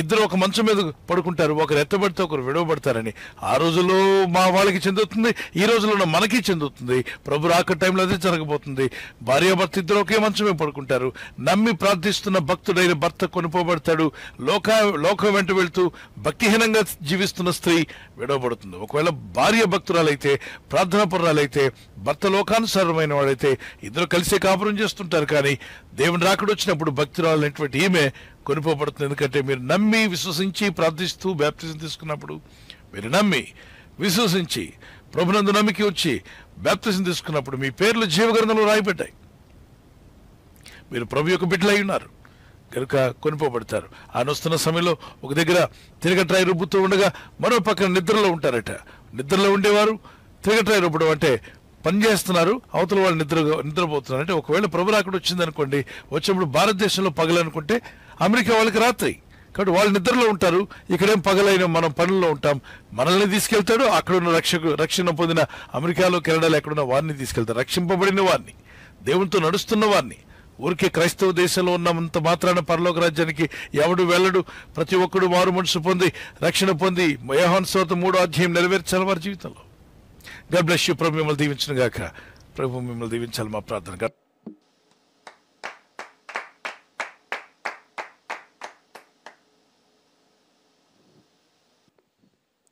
ఇద్దరు ఒక మంచం మీద పడుకుంటారు, ఒకరు ఎత్తబడితే ఒకరు విడవబడతారని. ఆ రోజుల్లో మా వాళ్ళకి చెందుతుంది, ఈ రోజుల్లో మనకి చెందుతుంది. ప్రభు రాక టైంలో అదే జరగబోతుంది. భార్యాభర్త ఇద్దరు ఒకే మంచమే పడుకుంటారు. నమ్మి ప్రార్థిస్తున్న భక్తుడైన భర్త కొనుపోబడతాడు. లోకం వెంట వెళ్తూ భక్తిహీనంగా జీవిస్తున్న స్త్రీ విడవబడుతుంది. ఒకవేళ భార్య భక్తురాలైతే, ప్రార్థనాపరురాలైతే, భర్త లోకానుసారమైన వాడైతే ఇద్దరు కలిసే కాపురం చేస్తుంటారు. కానీ దేవుని రాకడ వచ్చినప్పుడు భక్తురాలైనటువంటి ఈమె కొనిపోబడుతుంది. ఎందుకంటే మీరు నమ్మి విశ్వసించి ప్రార్థిస్తూ బాప్తిజం తీసుకున్నప్పుడు, మీరు నమ్మి విశ్వసించి ప్రభునందు నమ్మిక వచ్చి బాప్తిజం తీసుకున్నప్పుడు మీ పేర్లు జీవగ్రంథంలో రాయబడ్డాయి. మీరు ప్రభు యొక్క బిడ్డలై ఉన్నారు. కనుక కొనిపోబడతారు. ఆయన వస్తున్న సమయంలో ఒక దగ్గర తిరగట్రాయి రుబ్బుతూ ఉండగా మరో పక్కన నిద్రలో ఉంటారట. నిద్రలో ఉండేవారు తిరగట్రాయి రుబ్బడం అంటే పని చేస్తున్నారు, అవతల వాళ్ళు నిద్రపోతున్నారు. అంటే ఒకవేళ ప్రభు రాకడ వచ్చిందనుకోండి, వచ్చినప్పుడు భారతదేశంలో పగలనుకుంటే అమెరికా వాళ్ళకి రాత్రి, కాబట్టి వాళ్ళు నిద్రలో ఉంటారు, ఇక్కడేం పగలైన మనం పనుల్లో ఉంటాం. మనల్ని తీసుకెళ్తాడు, అక్కడున్న రక్షణ పొందిన అమెరికాలో కెనడాలో ఎక్కడున్న వారిని తీసుకెళ్తారు, రక్షింపబడిన వారిని, దేవునితో నడుస్తున్న వారిని. ఊరికే క్రైస్తవ దేశంలో ఉన్నంత మాత్రాన పరలోక రాజ్యానికి ఎవడు వెళ్ళడు. ప్రతి ఒక్కడు మారు మనసు పొంది రక్షణ పొంది యోహాను సువార్త 3వ అధ్యాయం నెరవేర్చాలి వారి జీవితంలో. God bless you. ప్రభు మిమ్మల్ని దీవించిన గాక. ప్రభు మిమ్మల్ని దీవించాలి మా ప్రార్థన.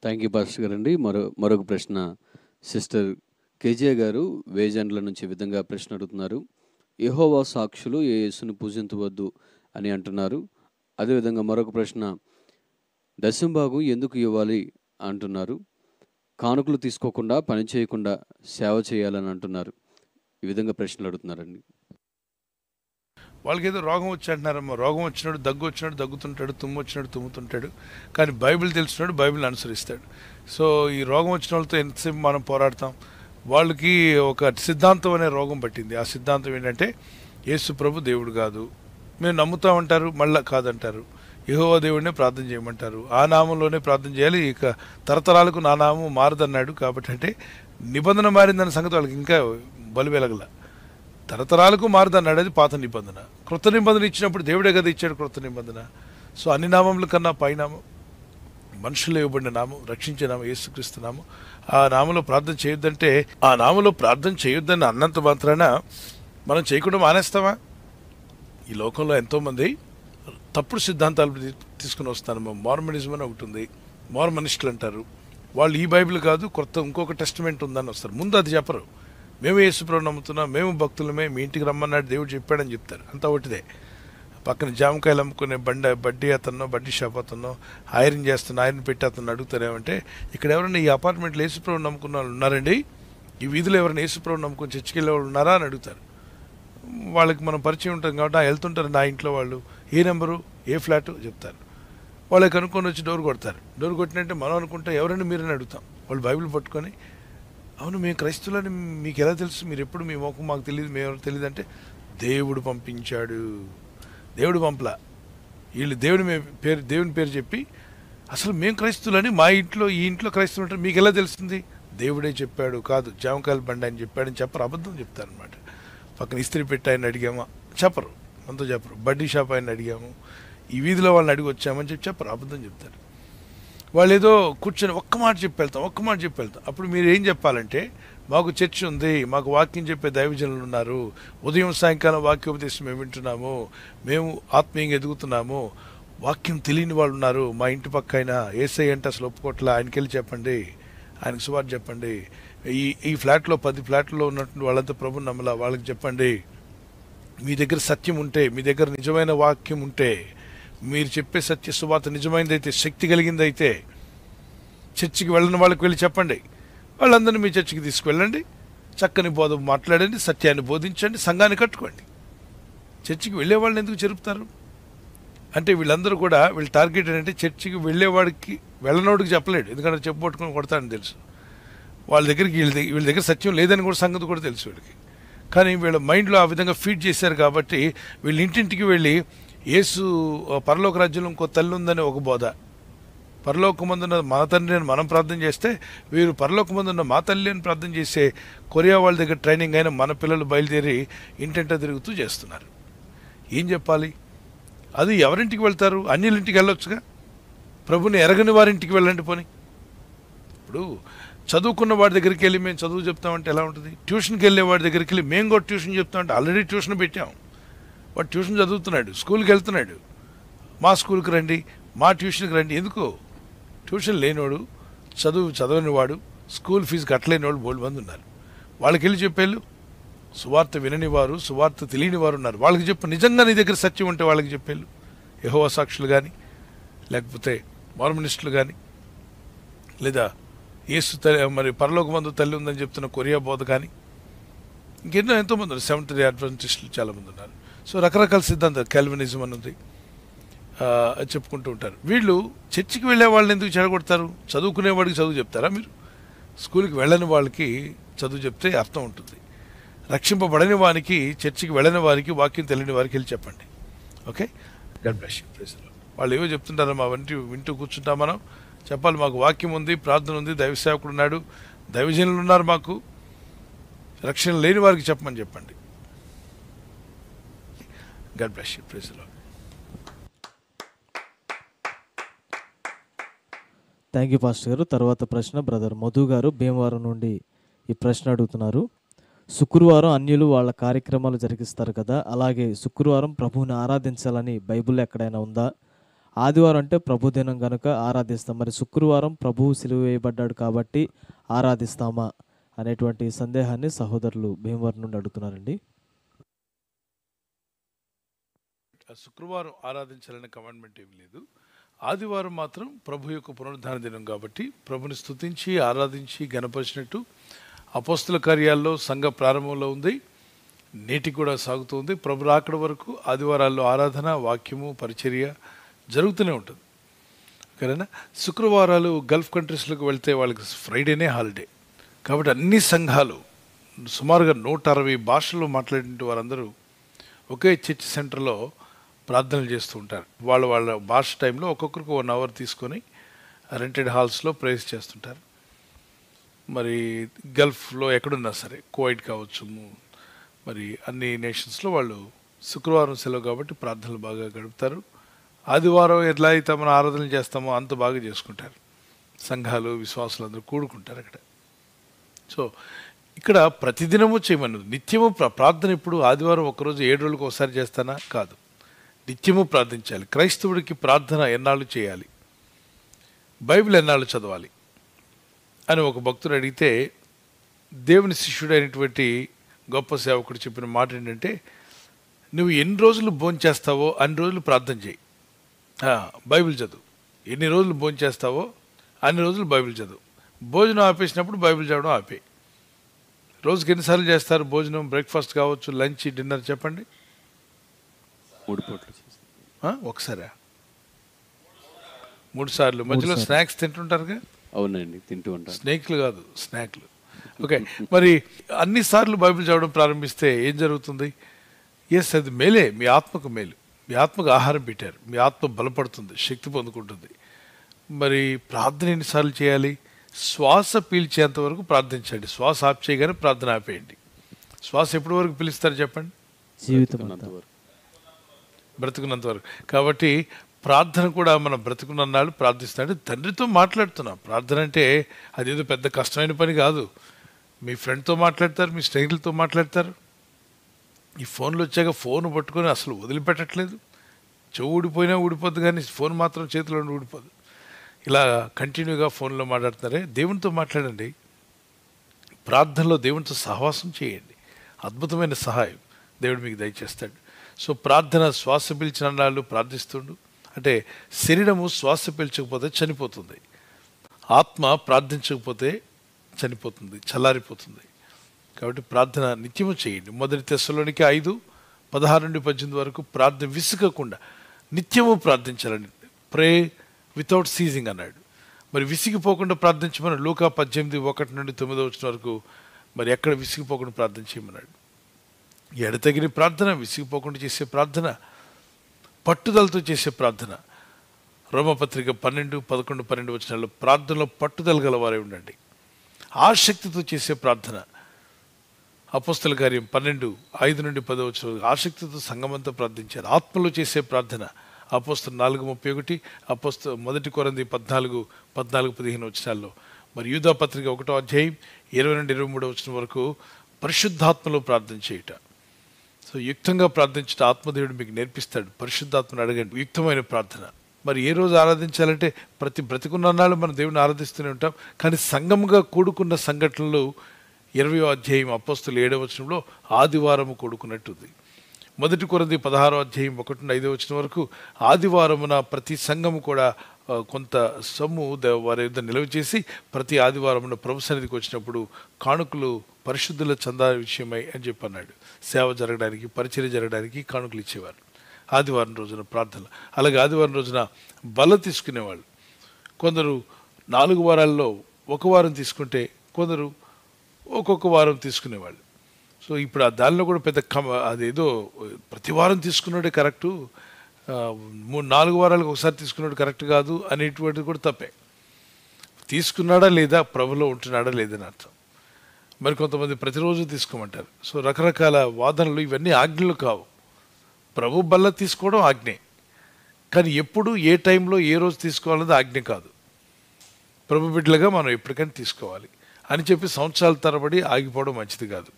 థ్యాంక్ యూ పాస్టర్ గారండి. మరొక ప్రశ్న సిస్టర్ కేజే గారు వేజండ్ల నుంచి ఈ విధంగా ప్రశ్న అడుగుతున్నారు. యెహోవా సాక్షులు యేసుని పూజించవద్దు అని అంటున్నారు. అదేవిధంగా మరొక ప్రశ్న, దశంభాగం ఎందుకు ఇవ్వాలి అంటున్నారు. కానుకలు తీసుకోకుండా పని చేయకుండా సేవ చేయాలని అంటున్నారు. ఈ విధంగా ప్రశ్నలు అడుగుతున్నారండి. వాళ్ళకి ఏదో రోగం వచ్చి అంటున్నారమ్మా. రోగం వచ్చినాడు, దగ్గు వచ్చినాడు దగ్గుతుంటాడు, తుమ్ము వచ్చినాడు తుమ్ముతుంటాడు, కానీ బైబిల్ తెలిసినాడు బైబిల్ అనుసరిస్తాడు. సో ఈ రోగం వచ్చిన వాళ్ళతో ఎంతసేపు మనం పోరాడతాం? వాళ్ళకి ఒక సిద్ధాంతం అనే రోగం పట్టింది. ఆ సిద్ధాంతం ఏంటంటే యేసు ప్రభు దేవుడు కాదు, మేము నమ్ముతామంటారు, మళ్ళా కాదంటారు. యెహోవా దేవుడినే ప్రార్థన చేయమంటారు, ఆ నామంలోనే ప్రార్థన చేయాలి, ఇక తరతరాలకు నా నామం మారదన్నాడు. కాబట్టి అంటే నిబంధన మారిందన్న సంగతి వాళ్ళకి ఇంకా బలి వెలగల. తరతరాలకు మారదన్నాడు, అది పాత నిబంధన. క్రొత్త నిబంధన ఇచ్చినప్పుడు దేవుడే కదా ఇచ్చాడు క్రొత్త నిబంధన. సో అన్ని నామముల కన్నా పైనామం, మనుషులు ఇవ్వబడిన నామం, రక్షించే నామం యేసుక్రీస్తు నామం. ఆ నామంలో ప్రార్థన చేయొద్దంటే, ఆ నామంలో ప్రార్థన చేయొద్దని అన్నంత మాత్రాన మనం చేయకుండా మానేస్తామా? ఈ లోకంలో ఎంతోమంది తప్పుడు సిద్ధాంతాలు తీసుకుని వస్తాను. మార్మనిజం అని ఒకటి ఉంది, మార్మనిస్టులు అంటారు. వాళ్ళు ఈ బైబిల్ కాదు, కొత్త ఇంకొక టెస్టిమెంట్ ఉందని వస్తారు. ముందు అది చెప్పరు. మేము యేసుప్రభువు నమ్ముతున్నాం, మేము భక్తులమే, మీ ఇంటికి రమ్మన్నాడు దేవుడు చెప్పాడని చెప్తారు. అంతా ఒకటిదే. పక్కన జామకాయలు అమ్ముకునే బడ్డీ షాప్ అతను ఐరన్ చేస్తున్న ఐరన్ పెట్టి అతను అడుగుతారేమంటే, ఇక్కడ ఎవరైనా ఈ అపార్ట్మెంట్లో యేసుప్రభువు నమ్ముకున్న వాళ్ళు ఉన్నారండి, ఈ వీధిలో ఎవరైనా యేసుప్రభువు నమ్ముకుని చర్చికి వెళ్ళే వాళ్ళు ఉన్నారా అని అడుగుతారు. వాళ్ళకి మనం పరిచయం ఉంటాం కాబట్టి వెళ్తుంటారు. నా ఇంట్లో వాళ్ళు ఏ నెంబరు ఏ ఫ్లాటు చెప్తారు. వాళ్ళకి అనుకొని వచ్చి డోర్ కొడతారు. డోర్ కొట్టినంటే మనం అనుకుంటే ఎవరైనా మీరని అడుగుతాం. వాళ్ళు బైబిల్ పట్టుకొని, అవును మేము క్రైస్తవులని మీకు ఎలా తెలుసు, మీరు ఎప్పుడు మీ మొఖం మాకు తెలియదు, మేము తెలియదు అంటే, దేవుడు పంపించాడు, దేవుడు పంపలా. వీళ్ళు దేవుని పేరు చెప్పి అసలు మేము క్రైస్తవులని, మా ఇంట్లో ఈ ఇంట్లో క్రైస్తవులు అంటే మీకు ఎలా తెలిసింది, దేవుడే చెప్పాడు, కాదు జామకాయల బండి అని చెప్పాడని చెప్పరు, అబద్ధం చెప్తారనమాట. పక్కన ఇస్త్రీ పెట్టి ఆయన అడిగామా చెప్పరు, మనతో చెప్పరు. బడ్డీ షాప్ ఆయన అడిగాము, ఈ వీధిలో వాళ్ళని అడిగి వచ్చామని చెప్పరు, అబద్ధం చెప్తారు. వాళ్ళు ఏదో కూర్చొని ఒక్క మాట చెప్పి వెళ్తాం. అప్పుడు మీరు ఏం చెప్పాలంటే, మాకు చర్చ్ ఉంది, మాకు వాక్యం చెప్పే దైవజనులు ఉన్నారు, ఉదయం సాయంకాలం వాక్యోపదేశం మేము వింటున్నాము, మేము ఆత్మీయంగా ఎదుగుతున్నాము, వాక్యం తెలియని వాళ్ళు ఉన్నారు మా ఇంటి పక్క అయినా, ఏసై అంటే అసలు ఒప్పుకోట్లా, ఆయనకి వెళ్ళి చెప్పండి, ఆయనకు సువార్త చెప్పండి. ఈ ఫ్లాట్లో 10 ఫ్లాట్లో ఉన్నటువంటి వాళ్ళంతా ప్రభుని నమ్మలా, వాళ్ళకి చెప్పండి. మీ దగ్గర సత్యం ఉంటే, మీ దగ్గర నిజమైన వాక్యం ఉంటే, మీరు చెప్పే సత్య సువార్త నిజమైనదైతే, శక్తి కలిగిందైతే, చర్చికి వెళ్ళిన వాళ్ళకి వెళ్ళి చెప్పండి. వాళ్ళందరినీ మీ చర్చికి తీసుకువెళ్ళండి, చక్కని బోధ మాట్లాడండి, సత్యాన్ని బోధించండి, సంఘాన్ని కట్టుకోండి. చర్చికి వెళ్ళే వాళ్ళని ఎందుకు చెరుపుతారు అంటే, వీళ్ళందరూ కూడా వీళ్ళ టార్గెట్ ఏంటంటే, చర్చికి వెళ్ళేవాడికి వెళ్ళనోడికి చెప్పలేడు, ఎందుకంటే చెప్పు పట్టుకొని కొడతాడని తెలుసు. వీళ్ళ దగ్గర సత్యం లేదని కూడా సంగతి కూడా తెలుసు వీళ్ళకి. కానీ వీళ్ళ మైండ్లో ఆ విధంగా ఫీడ్ చేశారు కాబట్టి, వీళ్ళ ఇంటింటికి వెళ్ళి యేసు పరలోక రాజ్యంలో ఇంకో తల్లి ఉందని ఒక బోధ, పరలోకమందున్న మా తండ్రి అని మనం ప్రార్థన చేస్తే, వీరు పరలోకమందున్న మా తల్లి అని ప్రార్థన చేసే కొరియా వాళ్ళ దగ్గర ట్రైనింగ్ అయిన మన పిల్లలు బయలుదేరి ఇంటింటా తిరుగుతూ చేస్తున్నారు. ఏం చెప్పాలి? అది ఎవరింటికి వెళ్తారు? అన్యుల ఇంటికి వెళ్ళొచ్చుగా, ప్రభుని ఎరగని వారింటికి వెళ్ళండి పోని. ఇప్పుడు చదువుకున్న వాడి దగ్గరికి వెళ్ళి మేము చదువు చెప్తామంటే ఎలా ఉంటుంది? ట్యూషన్కి వెళ్ళే వాడి దగ్గరికి వెళ్ళి మేము కూడా ట్యూషన్ చెప్తామంటే, ఆల్రెడీ ట్యూషన్ పెట్టాం, వాడు ట్యూషన్ చదువుతున్నాడు, స్కూల్కి వెళ్తున్నాడు, మా స్కూల్కి రండి, మా ట్యూషన్కి రండి. ఎందుకు? ట్యూషన్ లేనివాడు, చదవని వాడు, స్కూల్ ఫీజు కట్టలేని వాడు బోల్డ్ మంది ఉన్నారు. వాళ్ళకి వెళ్ళి చెప్పేళ్ళు, సువార్త వినని వారు, సువార్త తెలియని వారు ఉన్నారు. వాళ్ళకి చెప్పు, నిజంగా నీ దగ్గర సత్యం ఉంటే వాళ్ళకి చెప్పేళ్ళు. యెహోవా సాక్షులు కానీ, లేకపోతే మార్మనిస్టులు కానీ, లేదా యేసు మరి పరలోకమందు తల్లి ఉందని చెప్తున్న కొరియా బోధ కానీ, ఇంకెన్నో ఎంతోమంది ఉన్నారు. సెవెంత్ డే అడ్వెంటిస్టులు చాలామంది ఉన్నారు. సో రకరకాల సిద్ధాంతాలు, కాల్వినిజం అని ఉంది, చెప్పుకుంటూ ఉంటారు. వీళ్ళు చర్చికి వెళ్ళే వాళ్ళని ఎందుకు చెడగొడతారు? చదువుకునేవాడికి చదువు చెప్తారా మీరు? స్కూల్కి వెళ్ళని వాళ్ళకి చదువు చెప్తే అర్థం ఉంటుంది. రక్షింపబడని వారికి, చర్చికి వెళ్ళని వారికి, వాక్యం తెలియని వారికి వెళ్ళి చెప్పండి. Okay, God bless you. Praise the Lord. వాళ్ళు ఏవో చెప్తుంటారు, మా వింటూ కూర్చుంటాం. మనం చెప్పాలి, మాకు వాక్యం ఉంది, ప్రార్థన ఉంది, దైవ సేవకుడు ఉన్నాడు, దైవజనులు ఉన్నారు, మాకు రక్షణ లేని వారికి చెప్పమని చెప్పండి. God bless you. Praise the Lord. Thank you pastor గారు. తర్వాత ప్రశ్న బ్రదర్ మధు గారు భీమవరం నుండి ఈ ప్రశ్న అడుగుతున్నారు. శుక్రవారం అన్యులు వాళ్ళ కార్యక్రమాలు జరిగిస్తారు కదా, అలాగే శుక్రవారం ప్రభువుని ఆరాధించాలని బైబిల్లో ఎక్కడైనా ఉందా? ఆదివారం అంటే ప్రభు దినం కనుక ఆరాధిస్తాం, మరి శుక్రవారం ప్రభువు సిలువ వేయబడ్డాడు కాబట్టి ఆరాధిస్తామా అనేటువంటి సందేహాన్ని సహోదరులు భీమవరం నుండి అడుగుతున్నారండి. శుక్రవారం ఆరాధించాలనే కమాండ్మెంట్ ఏమి లేదు. ఆదివారం మాత్రం ప్రభు యొక్క పునరుద్ధాన దినం కాబట్టి ప్రభుని స్తుతించి ఆరాధించి గణపరిచినట్టు అపోస్తుల కార్యాల్లో సంఘ ప్రారంభంలో ఉంది, నేటికి కూడా సాగుతుంది. ప్రభు రాకడ వరకు ఆదివారాల్లో ఆరాధన, వాక్యము, పరిచర్య జరుగుతూనే ఉంటుంది. ఓకేనా? శుక్రవారాలు గల్ఫ్ కంట్రీస్లోకి వెళ్తే వాళ్ళకి ఫ్రైడేనే హాలిడే కాబట్టి అన్ని సంఘాలు సుమారుగా 160 భాషల్లో మాట్లాడే వారందరూ ఒకే చర్చ్ సెంటర్లో ప్రార్థనలు చేస్తూ ఉంటారు. వాళ్ళ భాష టైంలో ఒక్కొక్కరికి 1 అవర్ తీసుకొని రెంటెడ్ హాల్స్లో ప్రేయర్స్ చేస్తుంటారు. మరి గల్ఫ్లో ఎక్కడున్నా సరే, కువైట్ కావచ్చు, మరి అన్ని నేషన్స్లో వాళ్ళు శుక్రవారం సెలవు కాబట్టి ప్రార్థనలు బాగా గడుపుతారు. ఆదివారం ఎట్లా అయితే మనం ఆరాధనలు చేస్తామో అంత బాగా చేసుకుంటారు. సంఘాలు, విశ్వాసులు అందరూ కూడుకుంటారు అక్కడ. సో ఇక్కడ ప్రతిదినము చేయమని, నిత్యము ప్రార్థన. ఇప్పుడు ఆదివారం ఒకరోజు 7 రోజులకు ఒకసారి చేస్తానా? కాదు, నిత్యము ప్రార్థించాలి. క్రైస్తవుడికి ప్రార్థన ఎన్నాళ్ళు చేయాలి, బైబిల్ ఎన్నాళ్ళు చదవాలి అని ఒక భక్తుడు అడిగితే, దేవుని శిష్యుడైనటువంటి గొప్ప సేవకుడు చెప్పిన మాట ఏంటంటే, నువ్వు ఎన్ని రోజులు భోంచేస్తావో అన్ని రోజులు ప్రార్థన చేయి, బైబిల్ చదువు. ఎన్ని రోజులు భోంచేస్తావో అన్ని రోజులు బైబిల్ చదువు. భోజనం ఆపేసినప్పుడు బైబిల్ చదవడం ఆపే. రోజుకి ఎన్నిసార్లు చేస్తారు భోజనం? బ్రేక్ఫాస్ట్ కావచ్చు, లంచ్, డిన్నర్, చెప్పండి. 3 పూటలు ఒకసారా? 3 సార్లు. మధ్యలో స్నాక్స్ తింటుంటారుగా? అవునండి, తింటూ ఉంటారు. స్నేక్లు కాదు, స్నాక్లు. ఓకే, మరి అన్నిసార్లు బైబిల్ చదవడం ప్రారంభిస్తే ఏం జరుగుతుంది? ఎస్, అది మేలే, మీ ఆత్మకు మేలు. మీ ఆత్మకు ఆహారం పెట్టారు, మీ ఆత్మ బలపడుతుంది, శక్తి పొందుకుంటుంది. మరి ప్రార్థన ఎన్నిసార్లు చేయాలి? శ్వాస పీల్చేంత వరకు ప్రార్థించండి. శ్వాస ఆప్ చేయగానే ప్రార్థన ఆపేయండి. శ్వాస ఎప్పటి వరకు పిలుస్తారు చెప్పండి? జీవితం బ్రతుకున్నంత వరకు. కాబట్టి ప్రార్థన కూడా మనం బ్రతుకున్నన్నాళ్ళు ప్రార్థిస్తాడు. తండ్రితో మాట్లాడుతున్నాం. ప్రార్థన అంటే అదేదో పెద్ద కష్టమైన పని కాదు. మీ ఫ్రెండ్తో మాట్లాడతారు, మీ స్నేహితులతో మాట్లాడతారు. ఈ ఫోన్లు వచ్చాక ఫోన్ పట్టుకొని అసలు వదిలిపెట్టట్లేదు. చెవు ఊడిపోయినా ఊడిపోద్దు, కానీ ఫోన్ మాత్రం చేతిలో ఊడిపోదు. ఇలా కంటిన్యూగా ఫోన్లో మాట్లాడుతున్నారే. దేవునితో మాట్లాడండి. ప్రార్థనలో దేవునితో సహవాసం చేయండి. అద్భుతమైన సహాయం దేవుడు మీకు దయచేస్తాడు. సో ప్రార్థన, శ్వాస పీల్చిన నాళ్ళు ప్రార్థిస్తుండు. అంటే శరీరము శ్వాస పీల్చకపోతే చనిపోతుంది, ఆత్మ ప్రార్థించకపోతే చనిపోతుంది, చల్లారిపోతుంది. కాబట్టి ప్రార్థన నిత్యము చేయండి. 1 తెస్సలోనికే 5:16-18 వరకు ప్రార్థన విసుగకుండా నిత్యము ప్రార్థించాలని, ప్రే వితౌట్ సీజింగ్ అన్నాడు. మరి విసిగిపోకుండా ప్రార్థించమని లూకా 18:1-9 వరకు మరి ఎక్కడ విసిగిపోకుండా ప్రార్థన చేయమన్నాడు. ఎడతగిన ప్రార్థన, విసిగిపోకుండా చేసే ప్రార్థన, పట్టుదలతో చేసే ప్రార్థన. రోమపత్రిక 12:11-12 ప్రార్థనలో పట్టుదల గలవారే ఉండండి. ఆసక్తితో చేసే ప్రార్థన. అపోస్తల కార్యం 12:5-10 ఆసక్తితో సంఘమంతా ప్రార్థించారు. ఆత్మలో చేసే ప్రార్థన. అపోస్తలు 4:31, 1 కొరింథీ 14:15 మరి యూదా పత్రిక 1:20-23 వరకు పరిశుద్ధాత్మలో ప్రార్థన చేయుట. సో యుక్తంగా ప్రార్థించుట ఆత్మదేవుడు మీకు నేర్పిస్తాడు. పరిశుద్ధాత్మను అడగండి, యుక్తమైన ప్రార్థన. మరి ఏ రోజు ఆరాధించాలంటే ప్రతి బ్రతికున్నాళ్ళు మనం దేవుని ఆరాధిస్తూనే ఉంటాం. కానీ సంఘముగా కూడుకున్న సంఘటనలు 20వ అధ్యాయం అపోస్తలు 7వ వచనంలో ఆదివారము కూడుకున్నట్టుంది. 1 కొరింథీ 16వ అధ్యాయం 1-5 వరకు ఆదివారమున ప్రతి సంఘము కూడా కొంత సొమ్ము వారి యొద్ద నిల్వ చేసి ప్రతి ఆదివారం ప్రభు సన్నిధికి వచ్చినప్పుడు కానుకలు పరిశుద్ధుల చందా విషయమై అని చెప్పి అన్నాడు. సేవ జరగడానికి, పరిచర్య జరగడానికి కానుకలు ఇచ్చేవారు. ఆదివారం రోజున ప్రార్థన, అలాగే ఆదివారం రోజున బల్ల తీసుకునేవాళ్ళు. కొందరు 4 వారాల్లో 1 వారం తీసుకుంటే కొందరు ఒక్కొక్క వారం తీసుకునేవాళ్ళు. సో ఇప్పుడు దానిలో కూడా పెద్ద అదేదో ప్రతి వారం తీసుకున్నాడే కరెక్టు, 3-4 వారాలకు ఒకసారి తీసుకున్నాడు కరెక్ట్ కాదు అనేటువంటిది కూడా తప్పే. తీసుకున్నాడా లేదా, ప్రభులో ఉంటున్నాడా లేదని అర్థం. మరి కొంతమంది ప్రతిరోజు తీసుకోమంటారు. సో రకరకాల వాదనలు, ఇవన్నీ ఆజ్ఞలు కావు. ప్రభు బల్ల తీసుకోవడం ఆజ్ఞే, కానీ ఎప్పుడు ఏ టైంలో ఏ రోజు తీసుకోవాలన్నది ఆజ్ఞ కాదు. ప్రభు బిడ్డలుగా మనం ఎప్పటికైనా తీసుకోవాలి అని చెప్పి సంవత్సరాల తరబడి ఆగిపోవడం మంచిది కాదు.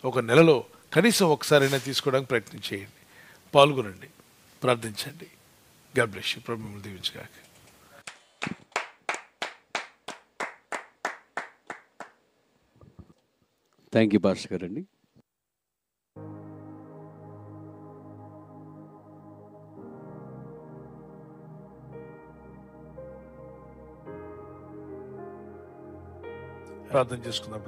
ఒక నెలలో కనీసం ఒకసారైనా తీసుకోవడానికి ప్రయత్నం చేయండి, పాల్గొనండి, ప్రార్థించండి. God bless you. ప్రభు మిమ్మల్ని దీవించుగాక. థ్యాంక్ యూ పాస్టర్ గారండి. ప్రార్థన చేసుకుందాం.